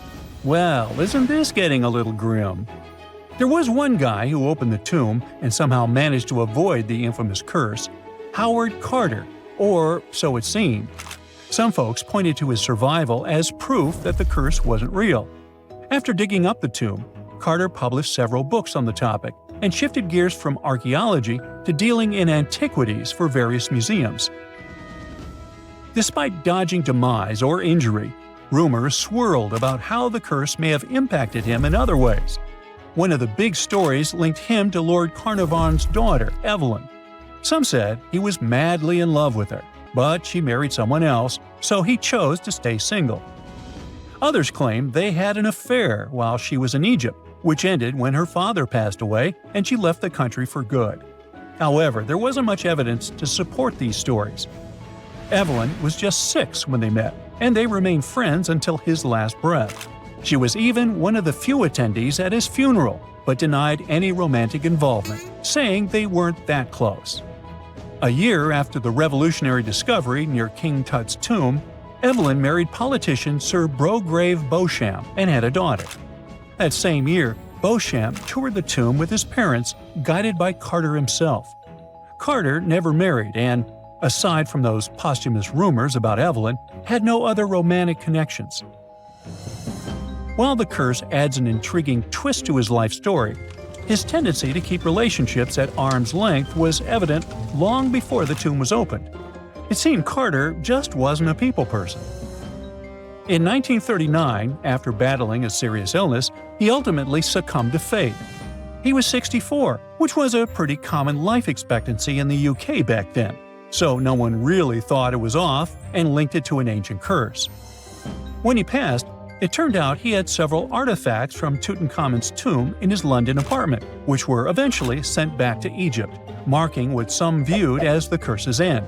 Well, isn't this getting a little grim? There was one guy who opened the tomb and somehow managed to avoid the infamous curse, Howard Carter, or so it seemed. Some folks pointed to his survival as proof that the curse wasn't real. After digging up the tomb, Carter published several books on the topic and shifted gears from archaeology to dealing in antiquities for various museums. Despite dodging demise or injury, rumors swirled about how the curse may have impacted him in other ways. One of the big stories linked him to Lord Carnarvon's daughter, Evelyn. Some said he was madly in love with her, but she married someone else, so he chose to stay single. Others claimed they had an affair while she was in Egypt, which ended when her father passed away and she left the country for good. However, there wasn't much evidence to support these stories. Evelyn was just 6 when they met, and they remained friends until his last breath. She was even one of the few attendees at his funeral, but denied any romantic involvement, saying they weren't that close. A year after the revolutionary discovery near King Tut's tomb, Evelyn married politician Sir Brograve Beauchamp and had a daughter. That same year, Beauchamp toured the tomb with his parents, guided by Carter himself. Carter never married and, aside from those posthumous rumors about Evelyn, had no other romantic connections. While the curse adds an intriguing twist to his life story, his tendency to keep relationships at arm's length was evident long before the tomb was opened. It seemed Carter just wasn't a people person. In 1939, after battling a serious illness, he ultimately succumbed to fate. He was 64, which was a pretty common life expectancy in the UK back then, so no one really thought it was off and linked it to an ancient curse. When he passed, it turned out he had several artifacts from Tutankhamun's tomb in his London apartment, which were eventually sent back to Egypt, marking what some viewed as the curse's end.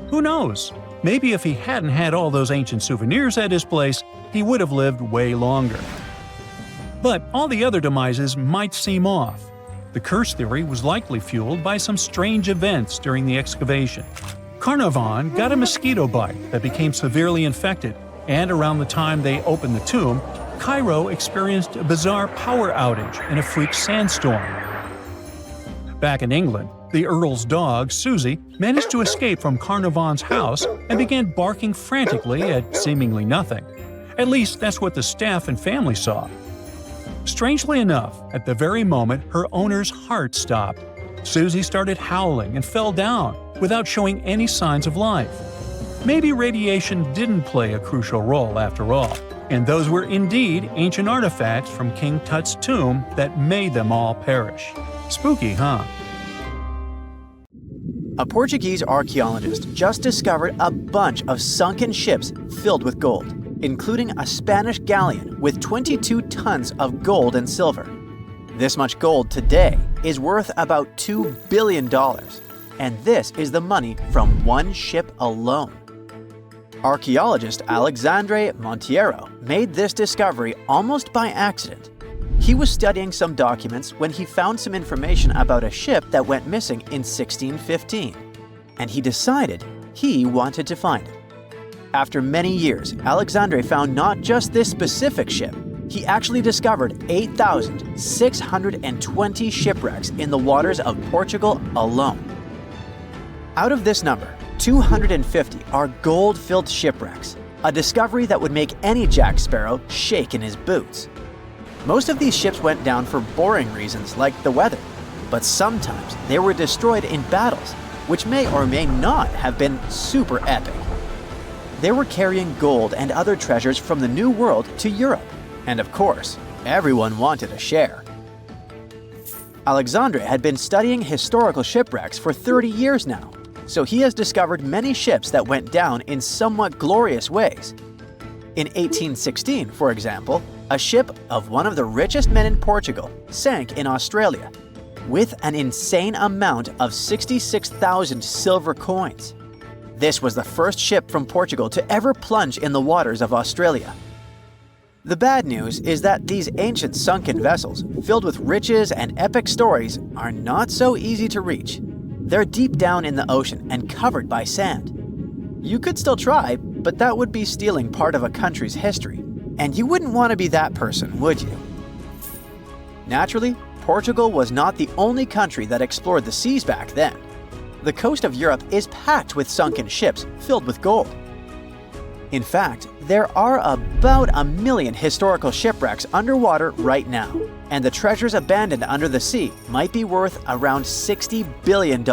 Who knows? Maybe if he hadn't had all those ancient souvenirs at his place, he would have lived way longer. But all the other demises might seem off. The curse theory was likely fueled by some strange events during the excavation. Carnarvon got a mosquito bite that became severely infected, And around the time they opened the tomb, Cairo experienced a bizarre power outage and a freak sandstorm. Back in England, the Earl's dog, Susie, managed to escape from Carnarvon's house and began barking frantically at seemingly nothing. At least that's what the staff and family saw. Strangely enough, at the very moment her owner's heart stopped, Susie started howling and fell down without showing any signs of life. Maybe radiation didn't play a crucial role after all, and those were indeed ancient artifacts from King Tut's tomb that made them all perish. Spooky, huh? A Portuguese archaeologist just discovered a bunch of sunken ships filled with gold, including a Spanish galleon with 22 tons of gold and silver. This much gold today is worth about $2 billion, and this is the money from one ship alone. Archaeologist Alexandre Monteiro made this discovery almost by accident. He was studying some documents when he found some information about a ship that went missing in 1615, and he decided he wanted to find it. After many years, Alexandre found not just this specific ship, he actually discovered 8,620 shipwrecks in the waters of Portugal alone. Out of this number, 250 are gold-filled shipwrecks, a discovery that would make any Jack Sparrow shake in his boots. Most of these ships went down for boring reasons like the weather, but sometimes they were destroyed in battles, which may or may not have been super epic. They were carrying gold and other treasures from the New World to Europe, and of course, everyone wanted a share. Alexandre had been studying historical shipwrecks for 30 years now, so he has discovered many ships that went down in somewhat glorious ways. In 1816, for example, a ship of one of the richest men in Portugal sank in Australia, with an insane amount of 66,000 silver coins. This was the first ship from Portugal to ever plunge in the waters of Australia. The bad news is that these ancient sunken vessels, filled with riches and epic stories, are not so easy to reach. They're deep down in the ocean and covered by sand. You could still try, but that would be stealing part of a country's history. And you wouldn't want to be that person, would you? Naturally, Portugal was not the only country that explored the seas back then. The coast of Europe is packed with sunken ships filled with gold. In fact, there are about 1 million historical shipwrecks underwater right now, and the treasures abandoned under the sea might be worth around $60 billion.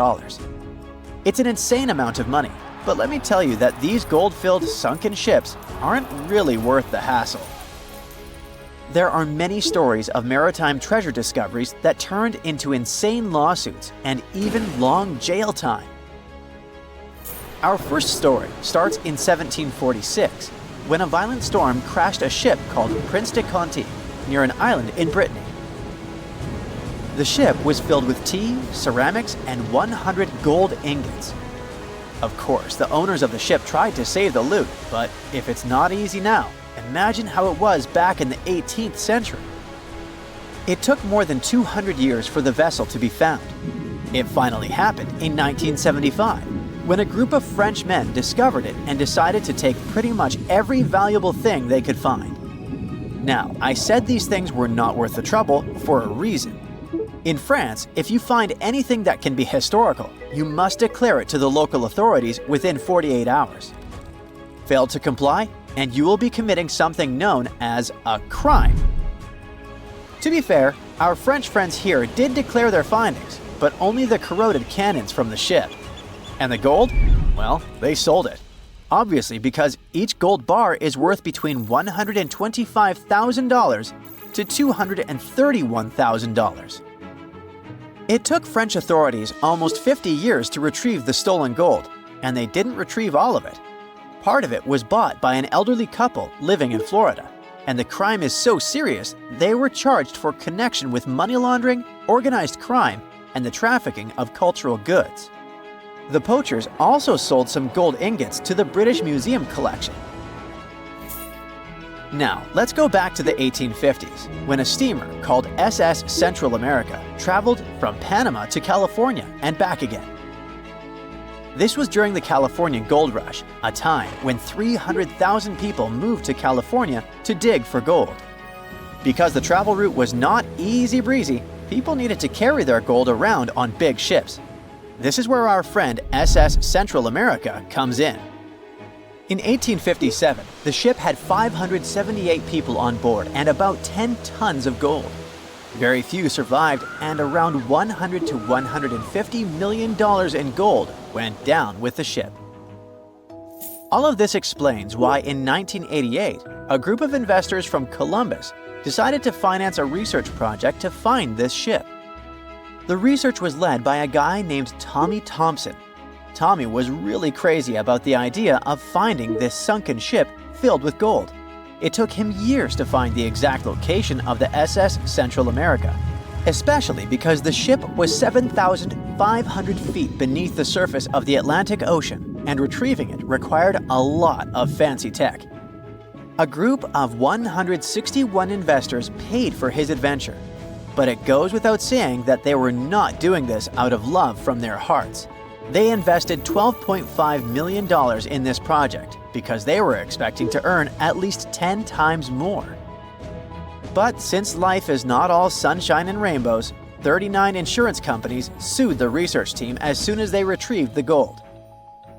It's an insane amount of money, but let me tell you that these gold-filled sunken ships aren't really worth the hassle. There are many stories of maritime treasure discoveries that turned into insane lawsuits and even long jail time. Our first story starts in 1746, when a violent storm crashed a ship called Prince de Conti near an island in Brittany. The ship was filled with tea, ceramics, and 100 gold ingots. Of course, the owners of the ship tried to save the loot, but if it's not easy now, imagine how it was back in the 18th century. It took more than 200 years for the vessel to be found. It finally happened in 1975, when a group of French men discovered it and decided to take pretty much every valuable thing they could find. Now, I said these things were not worth the trouble for a reason. In France, if you find anything that can be historical, you must declare it to the local authorities within 48 hours. Fail to comply, and you will be committing something known as a crime. To be fair, our French friends here did declare their findings, but only the corroded cannons from the ship. And the gold? Well, they sold it. Obviously, because each gold bar is worth between $125,000 to $231,000. It took French authorities almost 50 years to retrieve the stolen gold, and they didn't retrieve all of it. Part of it was bought by an elderly couple living in Florida, and the crime is so serious they were charged for connection with money laundering, organized crime, and the trafficking of cultural goods. The poachers also sold some gold ingots to the British Museum collection. Now, let's go back to the 1850s, when a steamer called SS Central America traveled from Panama to California and back again. This was during the California Gold Rush, a time when 300,000 people moved to California to dig for gold. Because the travel route was not easy breezy, people needed to carry their gold around on big ships. This is where our friend SS Central America comes in. In 1857, the ship had 578 people on board and about 10 tons of gold. Very few survived, and around $100 to $150 million in gold went down with the ship. All of this explains why in 1988, a group of investors from Columbus decided to finance a research project to find this ship. The research was led by a guy named Tommy Thompson. Tommy was really crazy about the idea of finding this sunken ship filled with gold. It took him years to find the exact location of the SS Central America, especially because the ship was 7,500 feet beneath the surface of the Atlantic Ocean, and retrieving it required a lot of fancy tech. A group of 161 investors paid for his adventure, but it goes without saying that they were not doing this out of love from their hearts. They invested $12.5 million in this project because they were expecting to earn at least 10 times more. But since life is not all sunshine and rainbows, 39 insurance companies sued the research team as soon as they retrieved the gold.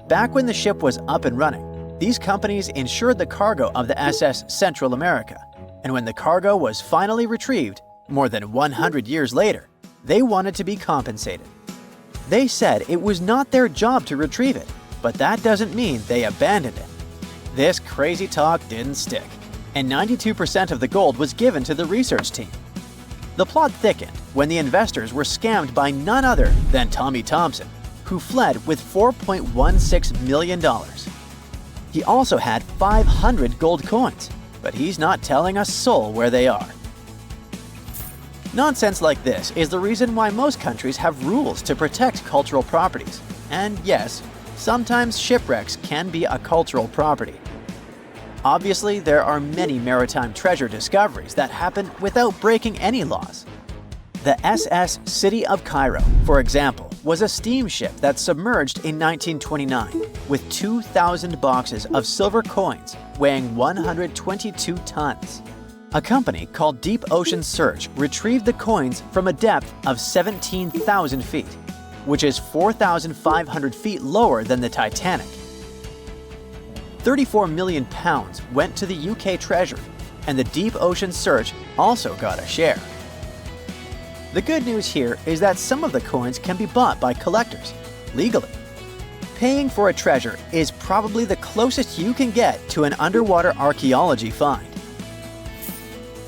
Back when the ship was up and running, these companies insured the cargo of the SS Central America, and when the cargo was finally retrieved, more than 100 years later, they wanted to be compensated. They said it was not their job to retrieve it, but that doesn't mean they abandoned it. This crazy talk didn't stick, and 92% of the gold was given to the research team. The plot thickened when the investors were scammed by none other than Tommy Thompson, who fled with $4.16 million. He also had 500 gold coins, but he's not telling a soul where they are. Nonsense like this is the reason why most countries have rules to protect cultural properties. And yes, sometimes shipwrecks can be a cultural property. Obviously, there are many maritime treasure discoveries that happen without breaking any laws. The SS City of Cairo, for example, was a steamship that submerged in 1929 with 2,000 boxes of silver coins weighing 122 tons. A company called Deep Ocean Search retrieved the coins from a depth of 17,000 feet, which is 4,500 feet lower than the Titanic. 34 million pounds went to the UK Treasury, and the Deep Ocean Search also got a share. The good news here is that some of the coins can be bought by collectors, legally. Paying for a treasure is probably the closest you can get to an underwater archaeology find.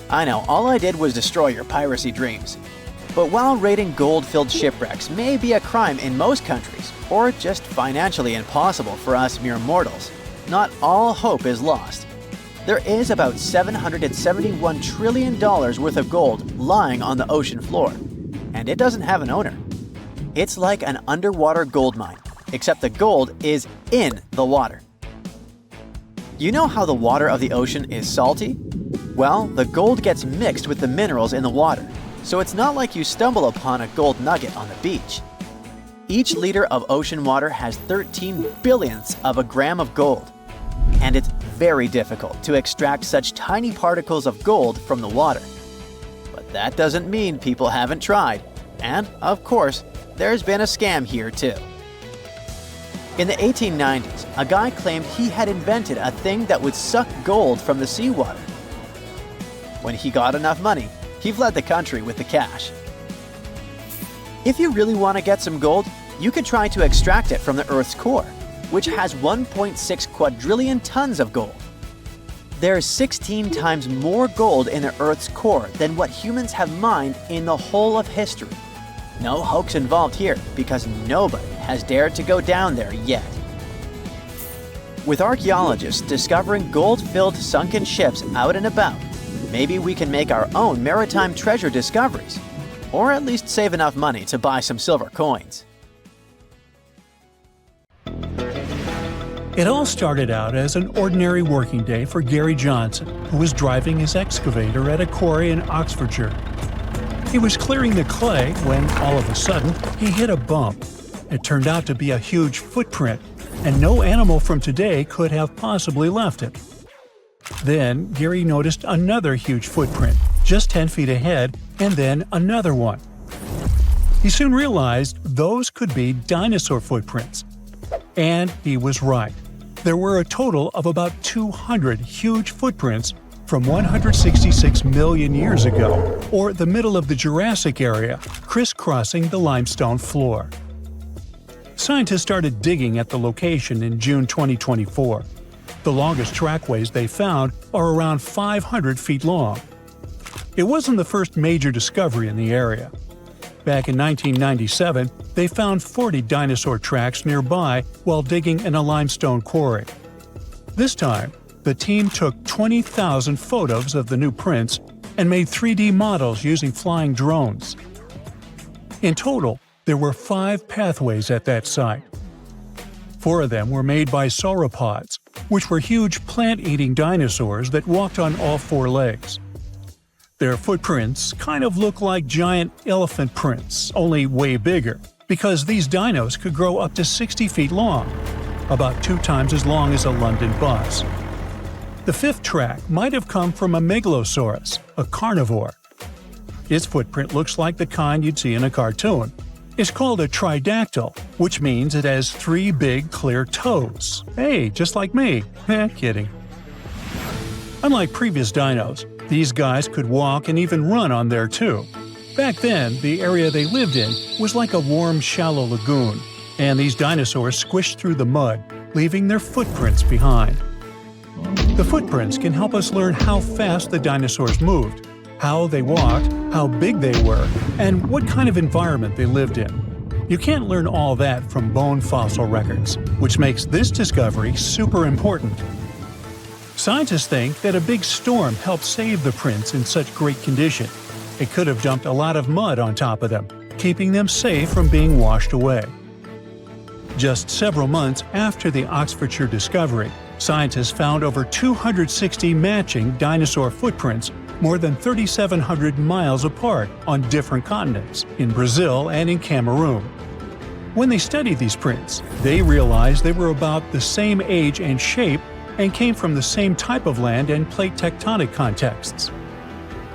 I know, all I did was destroy your piracy dreams. But while raiding gold-filled shipwrecks may be a crime in most countries, or just financially impossible for us mere mortals, not all hope is lost. There is about $771 trillion worth of gold lying on the ocean floor, and it doesn't have an owner. It's like an underwater gold mine, except the gold is in the water. You know how the water of the ocean is salty? Well, the gold gets mixed with the minerals in the water, so it's not like you stumble upon a gold nugget on the beach. Each liter of ocean water has 13 billionths of a gram of gold, and it's very difficult to extract such tiny particles of gold from the water. But that doesn't mean people haven't tried, and, of course, there's been a scam here too. In the 1890s, a guy claimed he had invented a thing that would suck gold from the seawater. When he got enough money, he fled the country with the cash. If you really want to get some gold, you could try to extract it from the Earth's core, which has 1.6 quadrillion tons of gold. There's 16 times more gold in the Earth's core than what humans have mined in the whole of history. No hoax involved here, because nobody has dared to go down there yet. With archaeologists discovering gold-filled sunken ships out and about, maybe we can make our own maritime treasure discoveries, or at least save enough money to buy some silver coins. It all started out as an ordinary working day for Gary Johnson, who was driving his excavator at a quarry in Oxfordshire. He was clearing the clay when, all of a sudden, he hit a bump. It turned out to be a huge footprint, and no animal from today could have possibly left it. Then Gary noticed another huge footprint, just 10 feet ahead, and then another one. He soon realized those could be dinosaur footprints. And he was right. There were a total of about 200 huge footprints from 166 million years ago, or the middle of the Jurassic area, crisscrossing the limestone floor. Scientists started digging at the location in June 2024. The longest trackways they found are around 500 feet long. It wasn't the first major discovery in the area. Back in 1997, they found 40 dinosaur tracks nearby while digging in a limestone quarry. This time, the team took 20,000 photos of the new prints and made 3D models using flying drones. In total, there were 5 pathways at that site. 4 of them were made by sauropods, which were huge plant-eating dinosaurs that walked on all 4 legs. Their footprints kind of look like giant elephant prints, only way bigger, because these dinos could grow up to 60 feet long, about 2 times as long as a London bus. The 5th track might have come from a megalosaurus, a carnivore. Its footprint looks like the kind you'd see in a cartoon. It's called a tridactyl, which means it has 3 big, clear toes. Hey, just like me. Kidding. Unlike previous dinos, these guys could walk and even run on there too. Back then, the area they lived in was like a warm, shallow lagoon, and these dinosaurs squished through the mud, leaving their footprints behind. The footprints can help us learn how fast the dinosaurs moved, how they walked, how big they were, and what kind of environment they lived in. You can't learn all that from bone fossil records, which makes this discovery super important. Scientists think that a big storm helped save the prints in such great condition. It could have dumped a lot of mud on top of them, keeping them safe from being washed away. Just several months after the Oxfordshire discovery, scientists found over 260 matching dinosaur footprints more than 3,700 miles apart on different continents, in Brazil and in Cameroon. When they studied these prints, they realized they were about the same age and shape and came from the same type of land and plate tectonic contexts.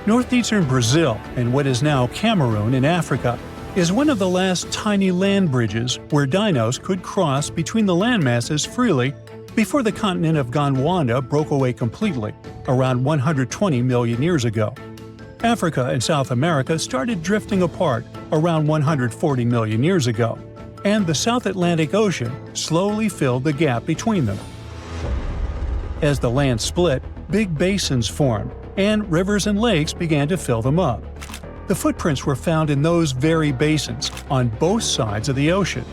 Northeastern Brazil, and what is now Cameroon in Africa, is one of the last tiny land bridges where dinos could cross between the landmasses freely before the continent of Gondwana broke away completely, around 120 million years ago. Africa and South America started drifting apart around 140 million years ago, and the South Atlantic Ocean slowly filled the gap between them. As the land split, big basins formed, and rivers and lakes began to fill them up. The footprints were found in those very basins, on both sides of the ocean.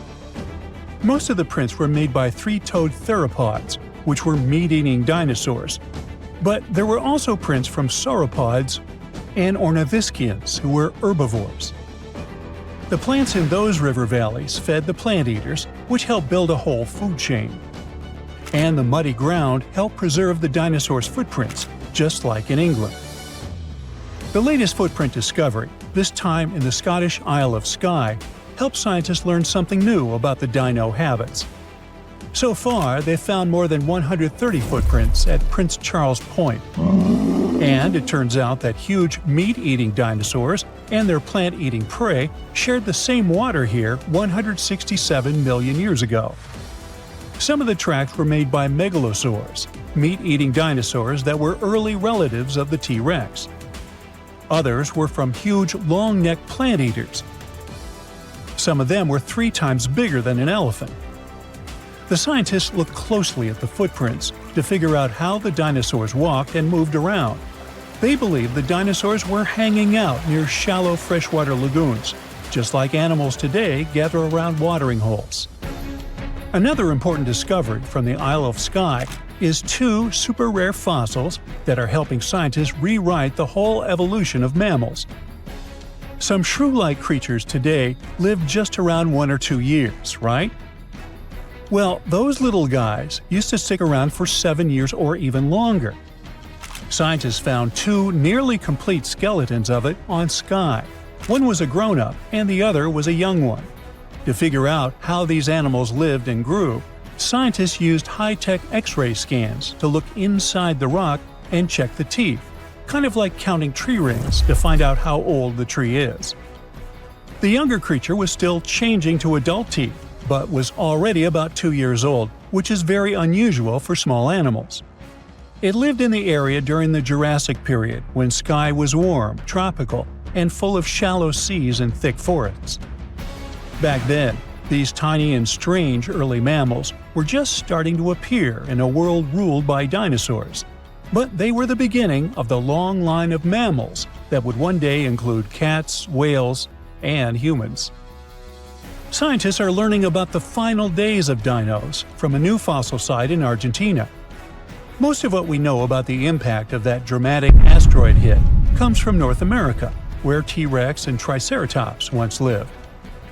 Most of the prints were made by 3-toed theropods, which were meat-eating dinosaurs. But there were also prints from sauropods and ornithischians, who were herbivores. The plants in those river valleys fed the plant eaters, which helped build a whole food chain. And the muddy ground helped preserve the dinosaurs' footprints, just like in England. The latest footprint discovery, this time in the Scottish Isle of Skye, helped scientists learn something new about the dino habits. So far, they've found more than 130 footprints at Prince Charles Point. And it turns out that huge meat-eating dinosaurs and their plant-eating prey shared the same water here 167 million years ago. Some of the tracks were made by megalosaurs, meat-eating dinosaurs that were early relatives of the T-Rex. Others were from huge, long-necked plant-eaters. Some of them were 3 times bigger than an elephant. The scientists looked closely at the footprints to figure out how the dinosaurs walked and moved around. They believe the dinosaurs were hanging out near shallow freshwater lagoons, just like animals today gather around watering holes. Another important discovery from the Isle of Skye is 2 super rare fossils that are helping scientists rewrite the whole evolution of mammals. Some shrew-like creatures today live just around 1 or 2 years, right? Well, those little guys used to stick around for 7 years or even longer. Scientists found 2 nearly complete skeletons of it on Skye. One was a grown-up and the other was a young one. To figure out how these animals lived and grew, scientists used high-tech X-ray scans to look inside the rock and check the teeth, kind of like counting tree rings to find out how old the tree is. The younger creature was still changing to adult teeth, but was already about 2 years old, which is very unusual for small animals. It lived in the area during the Jurassic period, when sky was warm, tropical, and full of shallow seas and thick forests. Back then, these tiny and strange early mammals were just starting to appear in a world ruled by dinosaurs. But they were the beginning of the long line of mammals that would one day include cats, whales, and humans. Scientists are learning about the final days of dinos from a new fossil site in Argentina. Most of what we know about the impact of that dramatic asteroid hit comes from North America, where T-Rex and Triceratops once lived.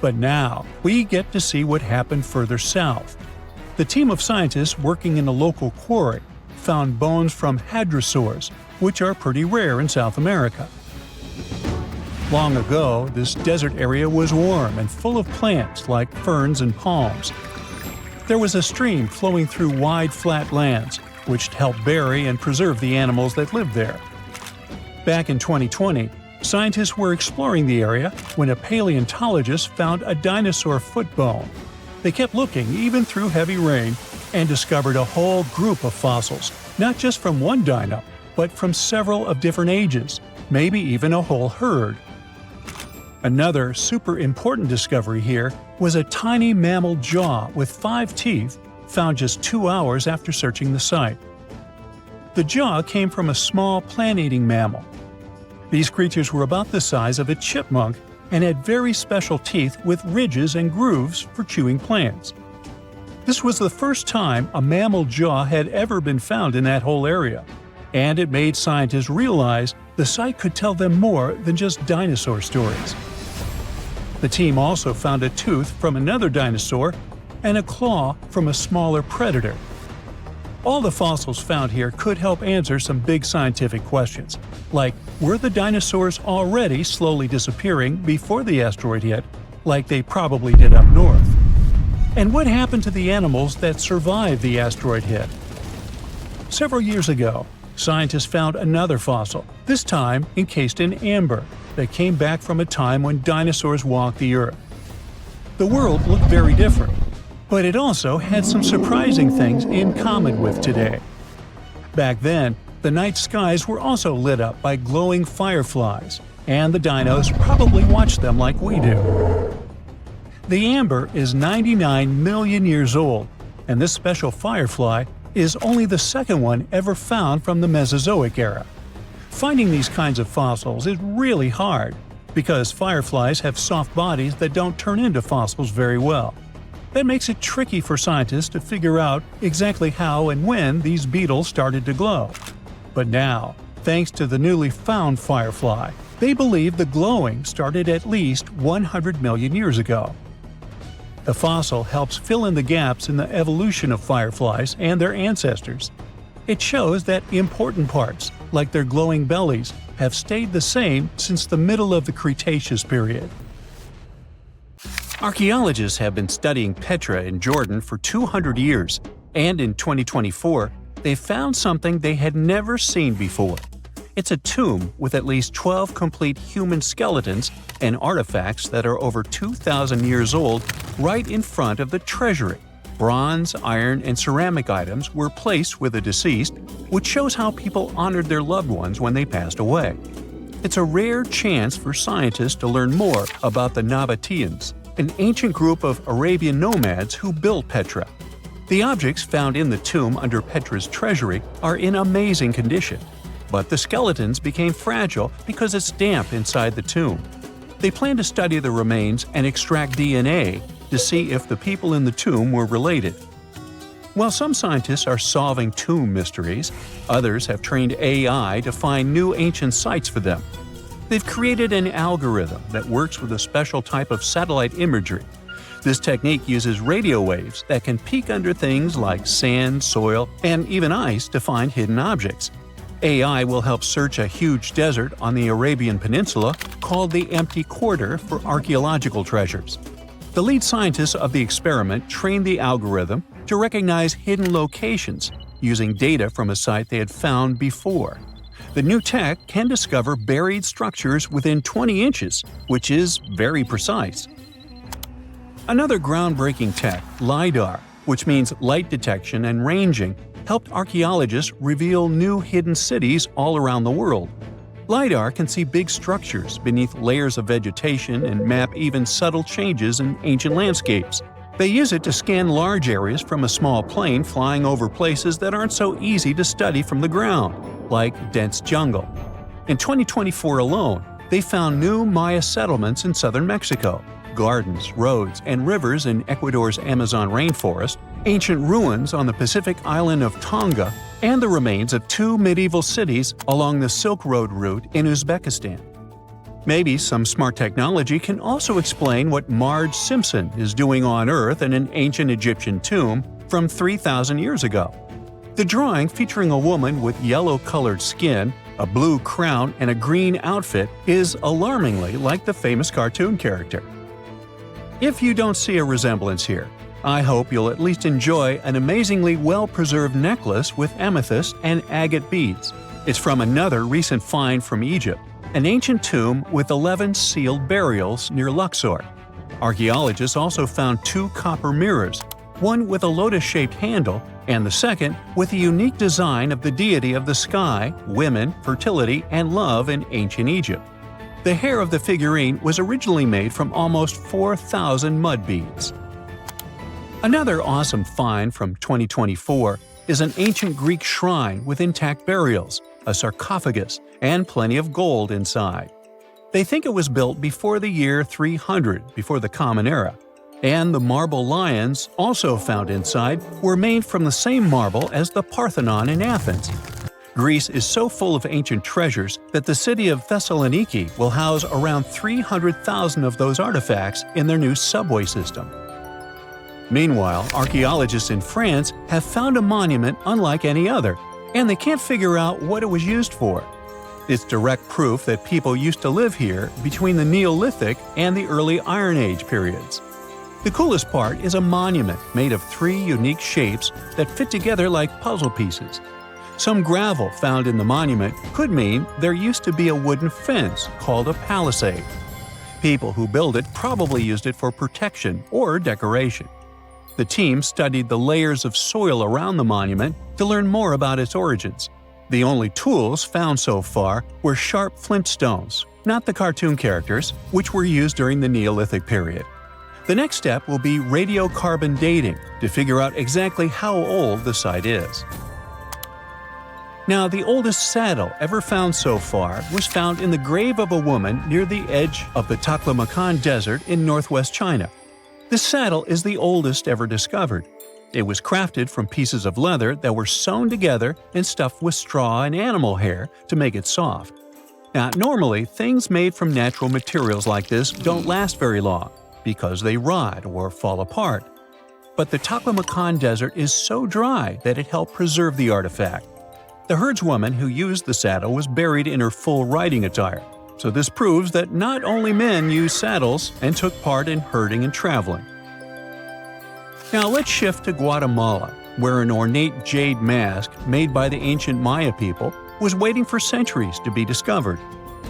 But now, we get to see what happened further south. The team of scientists working in a local quarry found bones from hadrosaurs, which are pretty rare in South America. Long ago, this desert area was warm and full of plants like ferns and palms. There was a stream flowing through wide, flat lands, which helped bury and preserve the animals that lived there. Back in 2020, scientists were exploring the area when a paleontologist found a dinosaur foot bone. They kept looking even through heavy rain and discovered a whole group of fossils, not just from one dino, but from several of different ages, maybe even a whole herd. Another super important discovery here was a tiny mammal jaw with 5 teeth found just 2 hours after searching the site. The jaw came from a small plant-eating mammal. These creatures were about the size of a chipmunk and had very special teeth with ridges and grooves for chewing plants. This was the first time a mammal jaw had ever been found in that whole area, and it made scientists realize the site could tell them more than just dinosaur stories. The team also found a tooth from another dinosaur and a claw from a smaller predator. All the fossils found here could help answer some big scientific questions, like were the dinosaurs already slowly disappearing before the asteroid hit, like they probably did up north? And what happened to the animals that survived the asteroid hit? Several years ago, scientists found another fossil, this time encased in amber, that came back from a time when dinosaurs walked the Earth. The world looked very different, but it also had some surprising things in common with today. Back then, the night skies were also lit up by glowing fireflies, and the dinos probably watched them like we do. The amber is 99 million years old, and this special firefly is only the second one ever found from the Mesozoic era. Finding these kinds of fossils is really hard, because fireflies have soft bodies that don't turn into fossils very well. That makes it tricky for scientists to figure out exactly how and when these beetles started to glow. But now, thanks to the newly found firefly, they believe the glowing started at least 100 million years ago. The fossil helps fill in the gaps in the evolution of fireflies and their ancestors. It shows that important parts, like their glowing bellies, have stayed the same since the middle of the Cretaceous period. Archaeologists have been studying Petra in Jordan for 200 years, and in 2024, they found something they had never seen before. It's a tomb with at least 12 complete human skeletons and artifacts that are over 2,000 years old right in front of the treasury. Bronze, iron, and ceramic items were placed with the deceased, which shows how people honored their loved ones when they passed away. It's a rare chance for scientists to learn more about the Nabateans, an ancient group of Arabian nomads who built Petra. The objects found in the tomb under Petra's treasury are in amazing condition, but the skeletons became fragile because it's damp inside the tomb. They plan to study the remains and extract DNA to see if the people in the tomb were related. While some scientists are solving tomb mysteries, others have trained AI to find new ancient sites for them. They've created an algorithm that works with a special type of satellite imagery. This technique uses radio waves that can peek under things like sand, soil, and even ice to find hidden objects. AI will help search a huge desert on the Arabian Peninsula called the Empty Quarter for archaeological treasures. The lead scientists of the experiment trained the algorithm to recognize hidden locations using data from a site they had found before. The new tech can discover buried structures within 20 inches, which is very precise. Another groundbreaking tech, LiDAR, which means light detection and ranging, helped archaeologists reveal new hidden cities all around the world. LiDAR can see big structures beneath layers of vegetation and map even subtle changes in ancient landscapes. They use it to scan large areas from a small plane flying over places that aren't so easy to study from the ground, like dense jungle. In 2024 alone, they found new Maya settlements in southern Mexico, gardens, roads, and rivers in Ecuador's Amazon rainforest, ancient ruins on the Pacific island of Tonga, and the remains of 2 medieval cities along the Silk Road route in Uzbekistan. Maybe some smart technology can also explain what Marge Simpson is doing on Earth in an ancient Egyptian tomb from 3,000 years ago. The drawing, featuring a woman with yellow-colored skin, a blue crown, and a green outfit, is alarmingly like the famous cartoon character. If you don't see a resemblance here, I hope you'll at least enjoy an amazingly well-preserved necklace with amethyst and agate beads. It's from another recent find from Egypt, an ancient tomb with 11 sealed burials near Luxor. Archaeologists also found 2 copper mirrors, one with a lotus-shaped handle and the second with a unique design of the deity of the sky, women, fertility, and love in ancient Egypt. The hair of the figurine was originally made from almost 4,000 mud beads. Another awesome find from 2024 is an ancient Greek shrine with intact burials, a sarcophagus, and plenty of gold inside. They think it was built before the year 300 before the Common Era, and the marble lions also found inside were made from the same marble as the Parthenon in Athens. Greece is so full of ancient treasures that the city of Thessaloniki will house around 300,000 of those artifacts in their new subway system. Meanwhile, archaeologists in France have found a monument unlike any other, and they can't figure out what it was used for. It's direct proof that people used to live here between the Neolithic and the early Iron Age periods. The coolest part is a monument made of 3 unique shapes that fit together like puzzle pieces. Some gravel found in the monument could mean there used to be a wooden fence called a palisade. People who built it probably used it for protection or decoration. The team studied the layers of soil around the monument to learn more about its origins. The only tools found so far were sharp flint stones, not the cartoon characters, which were used during the Neolithic period. The next step will be radiocarbon dating to figure out exactly how old the site is. Now, the oldest saddle ever found so far was found in the grave of a woman near the edge of the Taklamakan Desert in northwest China. This saddle is the oldest ever discovered. It was crafted from pieces of leather that were sewn together and stuffed with straw and animal hair to make it soft. Now, normally, things made from natural materials like this don't last very long because they rot or fall apart. But the Taklamakan Desert is so dry that it helped preserve the artifact. The herdswoman who used the saddle was buried in her full riding attire, so this proves that not only men used saddles and took part in herding and traveling. Now let's shift to Guatemala, where an ornate jade mask made by the ancient Maya people was waiting for centuries to be discovered.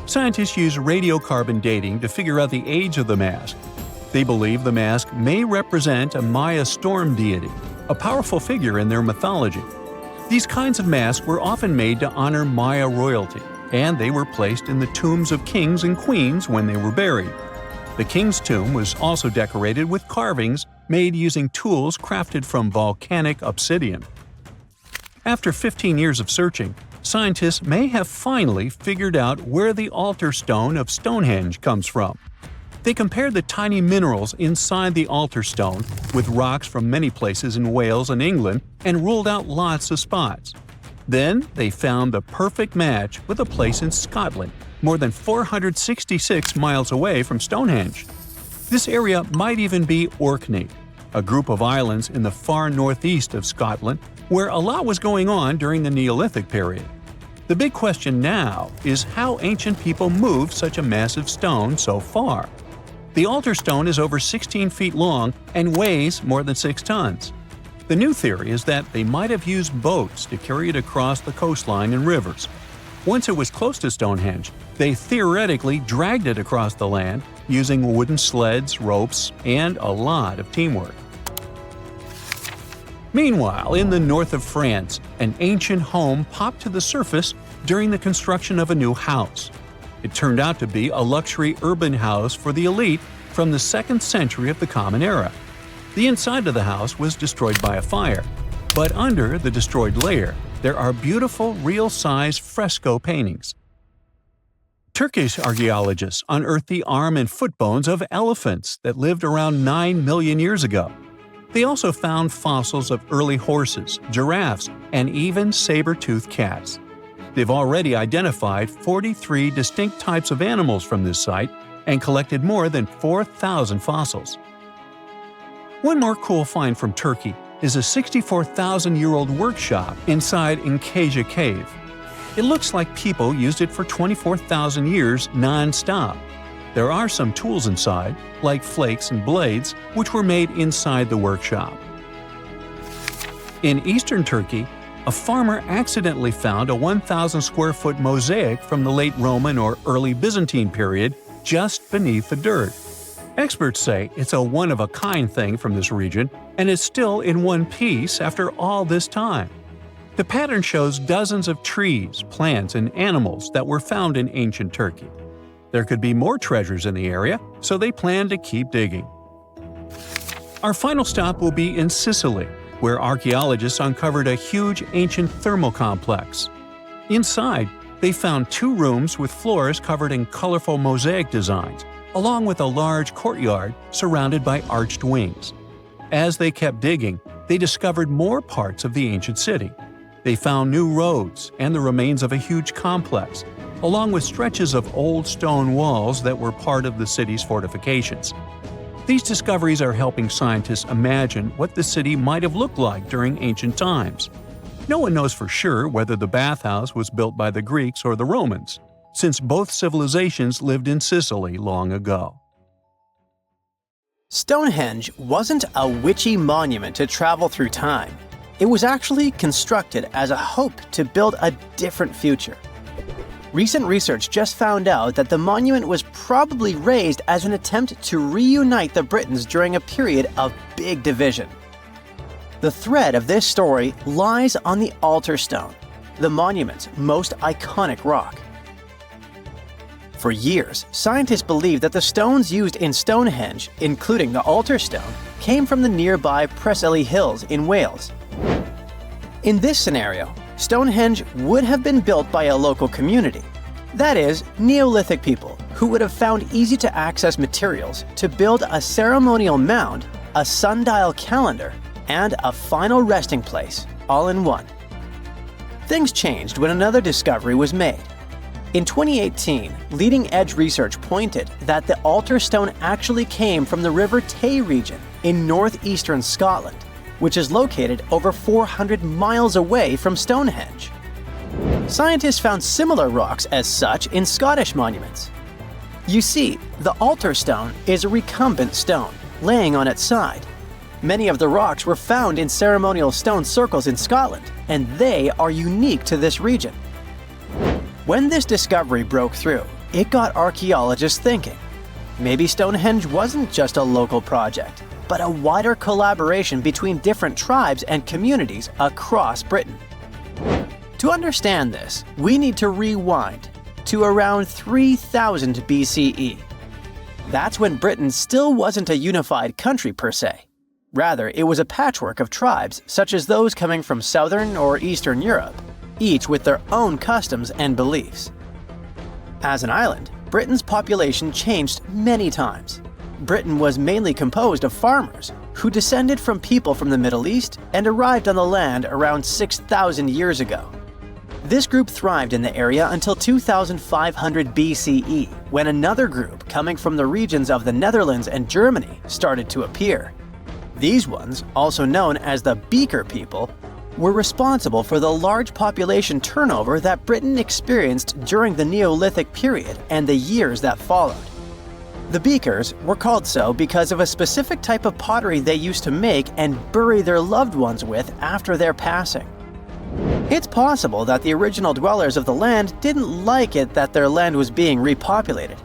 Scientists use radiocarbon dating to figure out the age of the mask. They believe the mask may represent a Maya storm deity, a powerful figure in their mythology. These kinds of masks were often made to honor Maya royalty, and they were placed in the tombs of kings and queens when they were buried. The king's tomb was also decorated with carvings made using tools crafted from volcanic obsidian. After 15 years of searching, scientists may have finally figured out where the altar stone of Stonehenge comes from. They compared the tiny minerals inside the altar stone with rocks from many places in Wales and England and ruled out lots of spots. Then they found the perfect match with a place in Scotland, more than 466 miles away from Stonehenge. This area might even be Orkney, a group of islands in the far northeast of Scotland where a lot was going on during the Neolithic period. The big question now is how ancient people moved such a massive stone so far. The altar stone is over 16 feet long and weighs more than 6 tons. The new theory is that they might have used boats to carry it across the coastline and rivers. Once it was close to Stonehenge, they theoretically dragged it across the land using wooden sleds, ropes, and a lot of teamwork. Meanwhile, in the north of France, an ancient home popped to the surface during the construction of a new house. It turned out to be a luxury urban house for the elite from the 2nd century of the Common Era. The inside of the house was destroyed by a fire, but under the destroyed layer, there are beautiful, real-size fresco paintings. Turkish archaeologists unearthed the arm and foot bones of elephants that lived around 9 million years ago. They also found fossils of early horses, giraffes, and even saber-toothed cats. They've already identified 43 distinct types of animals from this site and collected more than 4,000 fossils. One more cool find from Turkey is a 64,000-year-old workshop inside Enkaja Cave. It looks like people used it for 24,000 years non-stop. There are some tools inside, like flakes and blades, which were made inside the workshop. In eastern Turkey, a farmer accidentally found a 1,000-square-foot mosaic from the late Roman or early Byzantine period just beneath the dirt. Experts say it's a one-of-a-kind thing from this region, and it's still in one piece after all this time. The pattern shows dozens of trees, plants, and animals that were found in ancient Turkey. There could be more treasures in the area, so they plan to keep digging. Our final stop will be in Sicily, where archaeologists uncovered a huge ancient thermal complex. Inside, they found 2 rooms with floors covered in colorful mosaic designs, along with a large courtyard surrounded by arched wings. As they kept digging, they discovered more parts of the ancient city. They found new roads and the remains of a huge complex, along with stretches of old stone walls that were part of the city's fortifications. These discoveries are helping scientists imagine what the city might have looked like during ancient times. No one knows for sure whether the bathhouse was built by the Greeks or the Romans, since both civilizations lived in Sicily long ago. Stonehenge wasn't a witchy monument to travel through time. It was actually constructed as a hope to build a different future. Recent research just found out that the monument was probably raised as an attempt to reunite the Britons during a period of big division. The thread of this story lies on the altar stone, the monument's most iconic rock. For years, scientists believed that the stones used in Stonehenge, including the altar stone, came from the nearby Preseli Hills in Wales. In this scenario, Stonehenge would have been built by a local community. That is, Neolithic people who would have found easy-to-access materials to build a ceremonial mound, a sundial calendar, and a final resting place, all in one. Things changed when another discovery was made. In 2018, leading-edge research pointed that the altar stone actually came from the River Tay region in northeastern Scotland, which is located over 400 miles away from Stonehenge. Scientists found similar rocks as such in Scottish monuments. You see, the altar stone is a recumbent stone, laying on its side. Many of the rocks were found in ceremonial stone circles in Scotland, and they are unique to this region. When this discovery broke through, it got archaeologists thinking. Maybe Stonehenge wasn't just a local project, but a wider collaboration between different tribes and communities across Britain. To understand this, we need to rewind to around 3000 BCE. That's when Britain still wasn't a unified country per se. Rather, it was a patchwork of tribes such as those coming from southern or eastern Europe, each with their own customs and beliefs. As an island, Britain's population changed many times. Britain was mainly composed of farmers who descended from people from the Middle East and arrived on the land around 6,000 years ago. This group thrived in the area until 2500 BCE, when another group coming from the regions of the Netherlands and Germany started to appear. These ones, also known as the Beaker people, were responsible for the large population turnover that Britain experienced during the Neolithic period and the years that followed. The beakers were called so because of a specific type of pottery they used to make and bury their loved ones with after their passing. It's possible that the original dwellers of the land didn't like it that their land was being repopulated.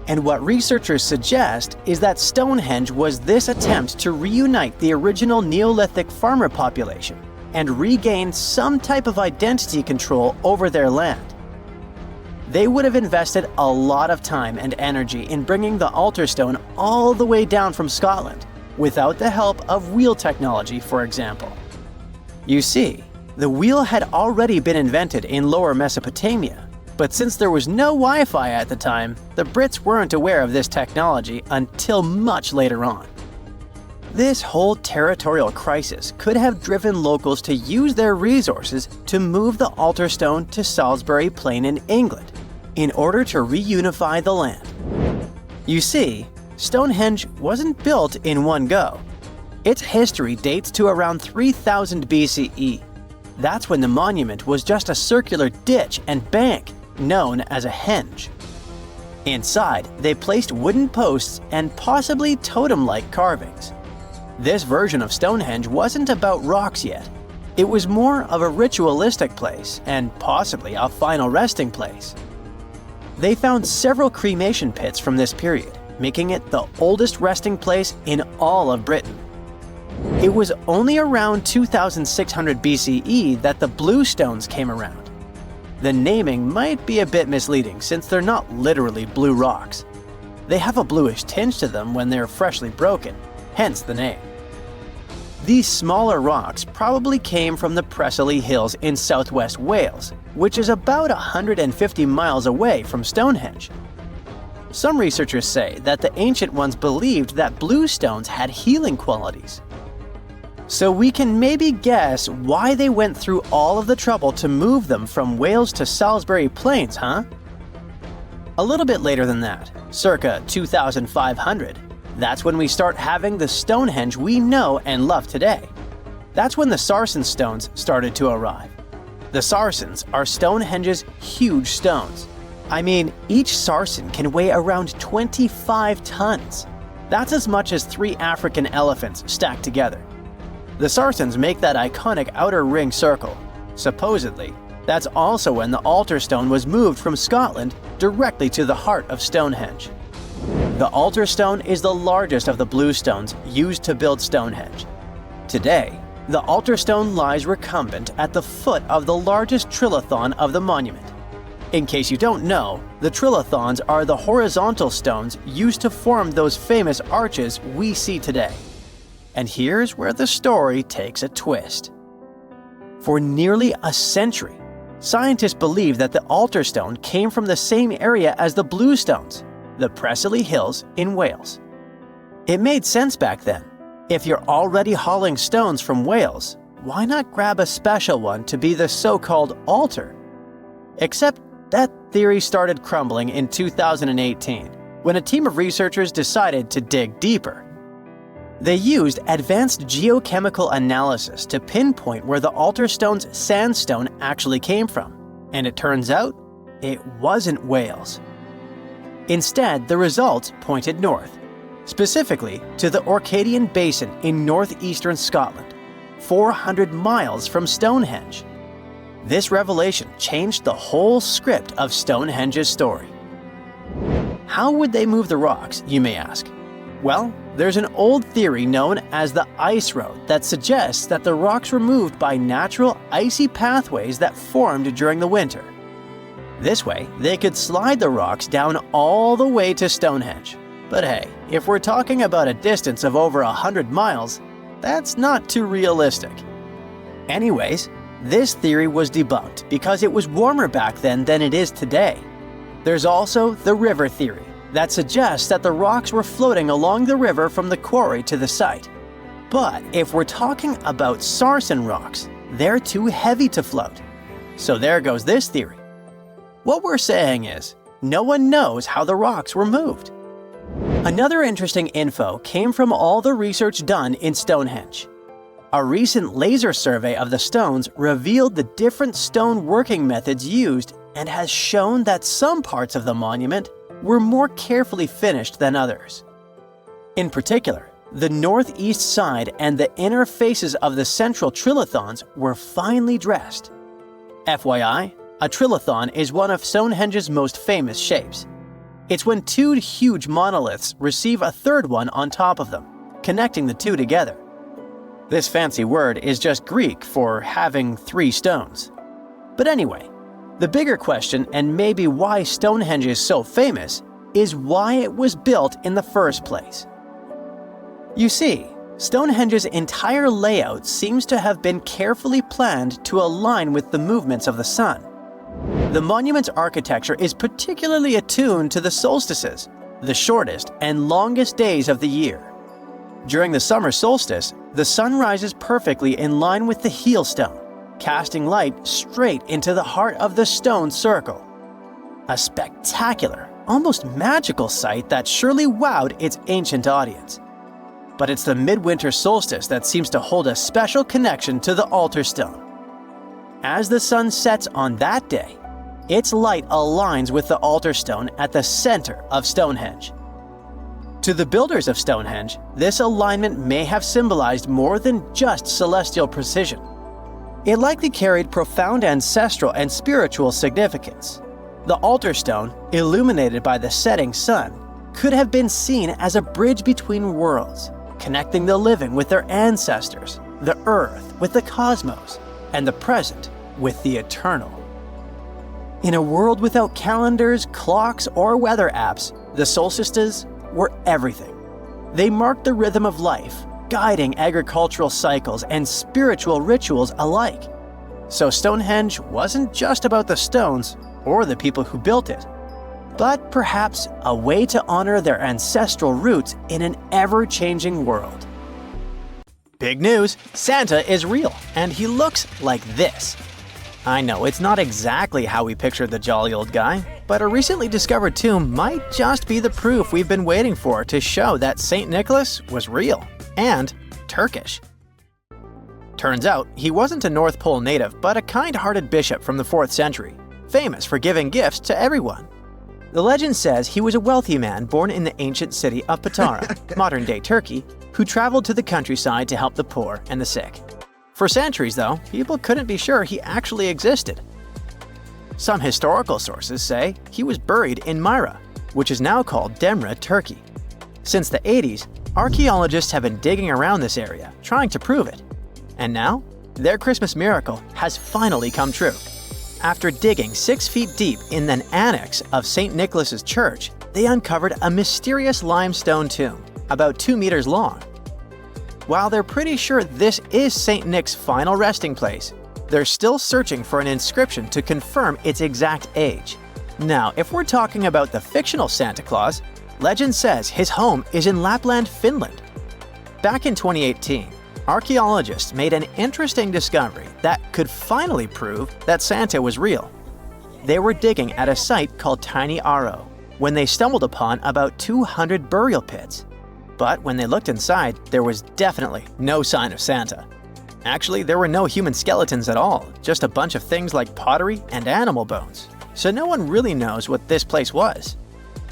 And what researchers suggest is that Stonehenge was this attempt to reunite the original Neolithic farmer population and regain some type of identity control over their land. They would have invested a lot of time and energy in bringing the altar stone all the way down from Scotland, without the help of wheel technology, for example. You see, the wheel had already been invented in Lower Mesopotamia, but since there was no Wi-Fi at the time, the Brits weren't aware of this technology until much later on. This whole territorial crisis could have driven locals to use their resources to move the altar stone to Salisbury Plain in England, in order to reunify the land. You see, Stonehenge wasn't built in one go. Its history dates to around 3000 BCE. That's when the monument was just a circular ditch and bank known as a henge. Inside, they placed wooden posts and possibly totem-like carvings. This version of Stonehenge wasn't about rocks yet. It was more of a ritualistic place and possibly a final resting place. They found several cremation pits from this period, making it the oldest resting place in all of Britain. It was only around 2600 BCE that the blue stones came around. The naming might be a bit misleading since they're not literally blue rocks. They have a bluish tinge to them when they're freshly broken, hence the name. These smaller rocks probably came from the Preseli Hills in southwest Wales, which is about 150 miles away from Stonehenge. Some researchers say that the ancient ones believed that blue stones had healing qualities. So we can maybe guess why they went through all of the trouble to move them from Wales to Salisbury Plains, huh? A little bit later than that, circa 2500, that's when we start having the Stonehenge we know and love today. That's when the Sarsen stones started to arrive. The Sarsens are Stonehenge's huge stones. I mean, each Sarsen can weigh around 25 tons. That's as much as 3 African elephants stacked together. The Sarsens make that iconic outer ring circle. Supposedly, that's also when the altar stone was moved from Scotland directly to the heart of Stonehenge. The altar stone is the largest of the blue stones used to build Stonehenge. Today, the altar stone lies recumbent at the foot of the largest trilithon of the monument. In case you don't know, the trilithons are the horizontal stones used to form those famous arches we see today. And here's where the story takes a twist. For nearly a century, scientists believe that the altar stone came from the same area as the blue stones, the Preseli Hills in Wales. It made sense back then. If you're already hauling stones from Wales, why not grab a special one to be the so-called altar? Except that theory started crumbling in 2018, when a team of researchers decided to dig deeper. They used advanced geochemical analysis to pinpoint where the altar stone's sandstone actually came from, and it turns out it wasn't Wales. Instead, the results pointed north, specifically to the Orcadian Basin in northeastern Scotland, 400 miles from Stonehenge. This revelation changed the whole script of Stonehenge's story. How would they move the rocks, you may ask? Well, there's an old theory known as the ice road that suggests that the rocks were moved by natural icy pathways that formed during the winter. This way, they could slide the rocks down all the way to Stonehenge. But hey, if we're talking about a distance of over 100 miles, that's not too realistic. Anyways, this theory was debunked because it was warmer back then than it is today. There's also the river theory that suggests that the rocks were floating along the river from the quarry to the site. But if we're talking about Sarsen rocks, they're too heavy to float. So there goes this theory. What we're saying is, no one knows how the rocks were moved. Another interesting info came from all the research done in Stonehenge. A recent laser survey of the stones revealed the different stone working methods used and has shown that some parts of the monument were more carefully finished than others. In particular, the northeast side and the inner faces of the central trilithons were finely dressed. FYI, a trilithon is one of Stonehenge's most famous shapes. It's when two huge monoliths receive a third one on top of them, connecting the two together. This fancy word is just Greek for having three stones. But anyway, the bigger question, and maybe why Stonehenge is so famous, is why it was built in the first place. You see, Stonehenge's entire layout seems to have been carefully planned to align with the movements of the sun. The monument's architecture is particularly attuned to the solstices, the shortest and longest days of the year. During the summer solstice, the sun rises perfectly in line with the heel stone, casting light straight into the heart of the stone circle. A spectacular, almost magical sight that surely wowed its ancient audience. But it's the midwinter solstice that seems to hold a special connection to the altar stone. As the sun sets on that day, its light aligns with the altar stone at the center of Stonehenge. To the builders of Stonehenge, this alignment may have symbolized more than just celestial precision. It likely carried profound ancestral and spiritual significance. The altar stone, illuminated by the setting sun, could have been seen as a bridge between worlds, connecting the living with their ancestors, the earth with the cosmos, and the present with the eternal. In a world without calendars, clocks, or weather apps, the solstices were everything. They marked the rhythm of life, guiding agricultural cycles and spiritual rituals alike. So Stonehenge wasn't just about the stones or the people who built it, but perhaps a way to honor their ancestral roots in an ever-changing world. Big news! Santa is real, and he looks like this. I know it's not exactly how we pictured the jolly old guy, but a recently discovered tomb might just be the proof we've been waiting for to show that St. Nicholas was real and Turkish. Turns out he wasn't a North Pole native, but a kind-hearted bishop from the 4th century, famous for giving gifts to everyone. The legend says he was a wealthy man born in the ancient city of Patara, modern-day Turkey, who traveled to the countryside to help the poor and the sick. For centuries, though, people couldn't be sure he actually existed. Some historical sources say he was buried in Myra, which is now called Demre, Turkey. Since the 80s, archaeologists have been digging around this area, trying to prove it. And now, their Christmas miracle has finally come true. After digging 6 feet deep in an annex of St. Nicholas's church, they uncovered a mysterious limestone tomb, about 2 meters long. While they're pretty sure this is St. Nick's final resting place, they're still searching for an inscription to confirm its exact age. Now, if we're talking about the fictional Santa Claus, legend says his home is in Lapland, Finland. Back in 2018, archaeologists made an interesting discovery that could finally prove that Santa was real. They were digging at a site called Tiny Aro when they stumbled upon about 200 burial pits. But when they looked inside, there was definitely no sign of Santa. Actually, there were no human skeletons at all, just a bunch of things like pottery and animal bones. So no one really knows what this place was.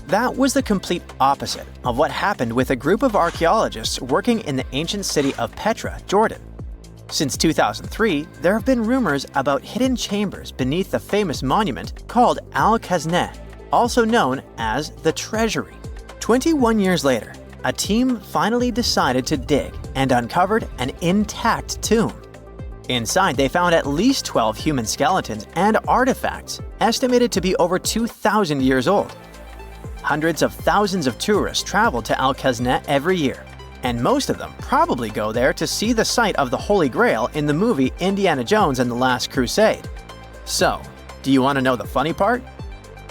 That was the complete opposite of what happened with a group of archaeologists working in the ancient city of Petra, Jordan. Since 2003, there have been rumors about hidden chambers beneath the famous monument called Al-Khazneh, also known as the Treasury. 21 years later, a team finally decided to dig and uncovered an intact tomb. Inside, they found at least 12 human skeletons and artifacts, estimated to be over 2,000 years old. Hundreds of thousands of tourists travel to Al-Khazneh every year, and most of them probably go there to see the site of the Holy Grail in the movie Indiana Jones and the Last Crusade. So, do you want to know the funny part?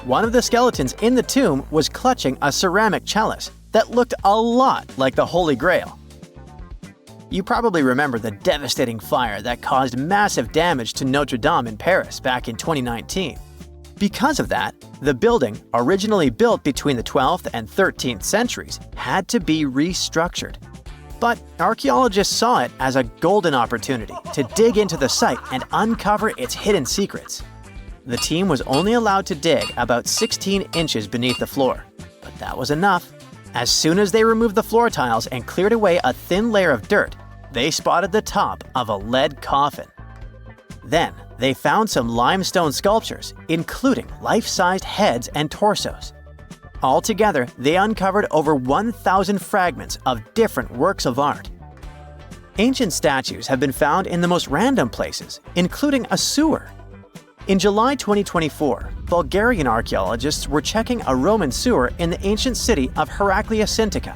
One of the skeletons in the tomb was clutching a ceramic chalice that looked a lot like the Holy Grail. You probably remember the devastating fire that caused massive damage to Notre Dame in Paris back in 2019. Because of that, the building, originally built between the 12th and 13th centuries, had to be restructured. But archaeologists saw it as a golden opportunity to dig into the site and uncover its hidden secrets. the team was only allowed to dig about 16 inches beneath the floor, but that was enough. As soon as they removed the floor tiles and cleared away a thin layer of dirt, they spotted the top of a lead coffin. Then, they found some limestone sculptures, including life-sized heads and torsos. Altogether, they uncovered over 1,000 fragments of different works of art. Ancient statues have been found in the most random places, including a sewer. In July 2024, Bulgarian archaeologists were checking a Roman sewer in the ancient city of Heraclea Sintica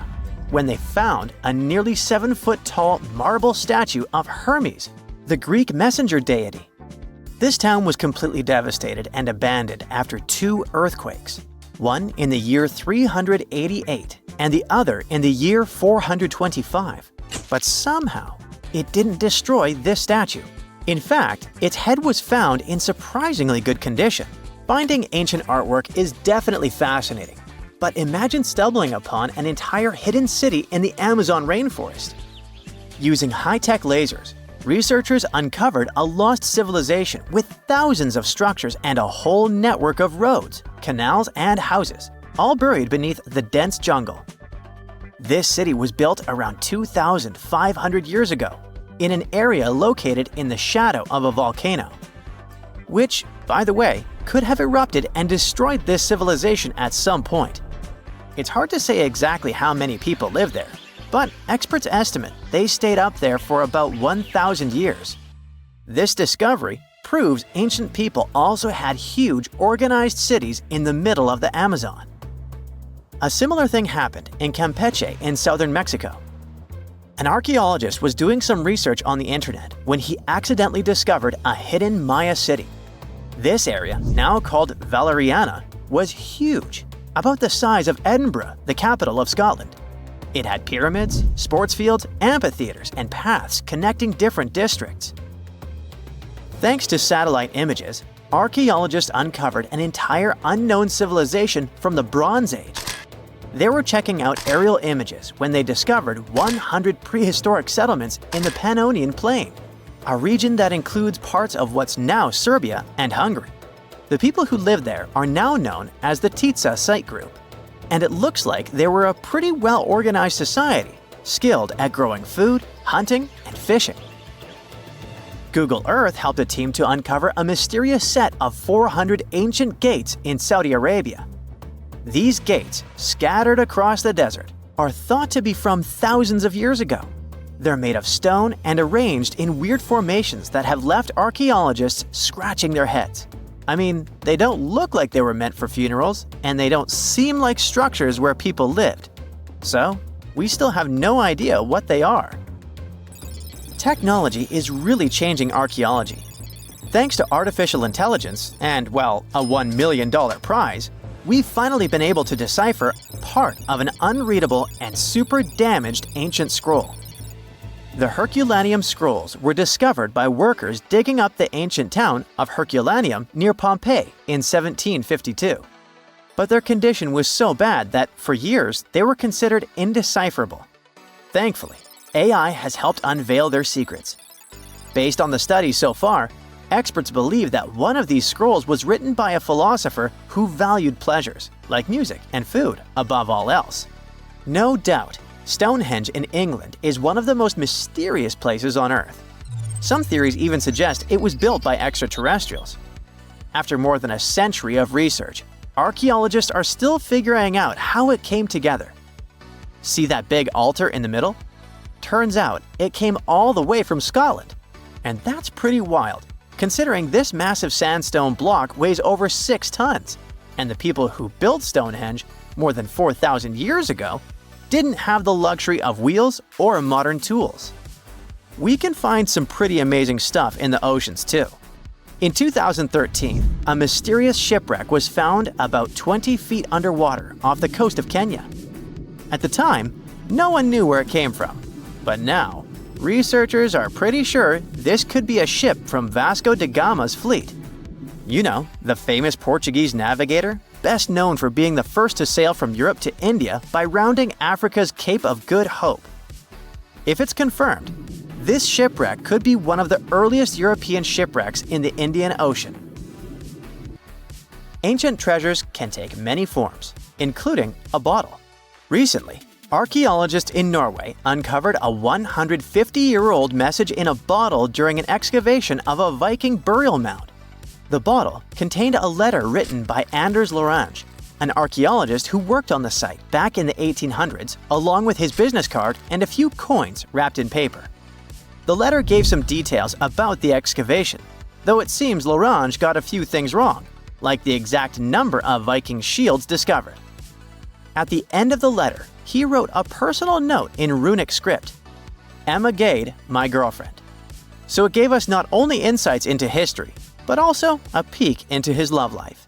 when they found a nearly 7-foot-tall marble statue of Hermes, the Greek messenger deity. This town was completely devastated and abandoned after 2 earthquakes, one in the year 388 and the other in the year 425. But somehow, it didn't destroy this statue. In fact, its head was found in surprisingly good condition. Finding ancient artwork is definitely fascinating, but imagine stumbling upon an entire hidden city in the Amazon rainforest. Using high-tech lasers, researchers uncovered a lost civilization with thousands of structures and a whole network of roads, canals, and houses, all buried beneath the dense jungle. This city was built around 2,500 years ago, in an area located in the shadow of a volcano, which, by the way, could have erupted and destroyed this civilization at some point. It's hard to say exactly how many people lived there, but experts estimate they stayed up there for about 1,000 years. This discovery proves ancient people also had huge, organized cities in the middle of the Amazon. A similar thing happened in Campeche in southern Mexico. An archaeologist was doing some research on the internet when he accidentally discovered a hidden Maya city. This area, now called Valeriana, was huge, about the size of Edinburgh, the capital of Scotland. It had pyramids, sports fields, amphitheaters, and paths connecting different districts. Thanks to satellite images, archaeologists uncovered an entire unknown civilization from the Bronze Age. They were checking out aerial images when they discovered 100 prehistoric settlements in the Pannonian Plain, a region that includes parts of what's now Serbia and Hungary. The people who lived there are now known as the Titsa site group, and it looks like they were a pretty well-organized society, skilled at growing food, hunting, and fishing. Google Earth helped a team to uncover a mysterious set of 400 ancient gates in Saudi Arabia. These gates, scattered across the desert, are thought to be from thousands of years ago. They're made of stone and arranged in weird formations that have left archaeologists scratching their heads. I mean, they don't look like they were meant for funerals, and they don't seem like structures where people lived. So, we still have no idea what they are. Technology is really changing archaeology. Thanks to artificial intelligence and, well, a $1 million prize, we've finally been able to decipher part of an unreadable and super damaged ancient scroll. The Herculaneum scrolls were discovered by workers digging up the ancient town of Herculaneum near Pompeii in 1752. But their condition was so bad that, for years, they were considered indecipherable. Thankfully, AI has helped unveil their secrets. Based on the studies so far, experts believe that one of these scrolls was written by a philosopher who valued pleasures, like music and food, above all else. No doubt, Stonehenge in England is one of the most mysterious places on Earth. Some theories even suggest it was built by extraterrestrials. After more than a century of research, archaeologists are still figuring out how it came together. See that big altar in the middle? Turns out it came all the way from Scotland. And that's pretty wild, considering this massive sandstone block weighs over 6 tons, and the people who built Stonehenge more than 4,000 years ago didn't have the luxury of wheels or modern tools. We can find some pretty amazing stuff in the oceans too. In 2013, a mysterious shipwreck was found about 20 feet underwater off the coast of Kenya. At the time, no one knew where it came from, but now, researchers are pretty sure this could be a ship from Vasco da Gama's fleet. You know, the famous Portuguese navigator, best known for being the first to sail from Europe to India by rounding Africa's Cape of Good Hope. If it's confirmed, this shipwreck could be one of the earliest European shipwrecks in the Indian Ocean. Ancient treasures can take many forms, including a bottle. Recently, archaeologists in Norway uncovered a 150-year-old message in a bottle during an excavation of a Viking burial mound. The bottle contained a letter written by Anders Lorange, an archaeologist who worked on the site back in the 1800s, along with his business card and a few coins wrapped in paper. The letter gave some details about the excavation, though it seems Lorange got a few things wrong, like the exact number of Viking shields discovered. At the end of the letter, he wrote a personal note in runic script, "Emma Gade, my girlfriend." So it gave us not only insights into history, but also a peek into his love life.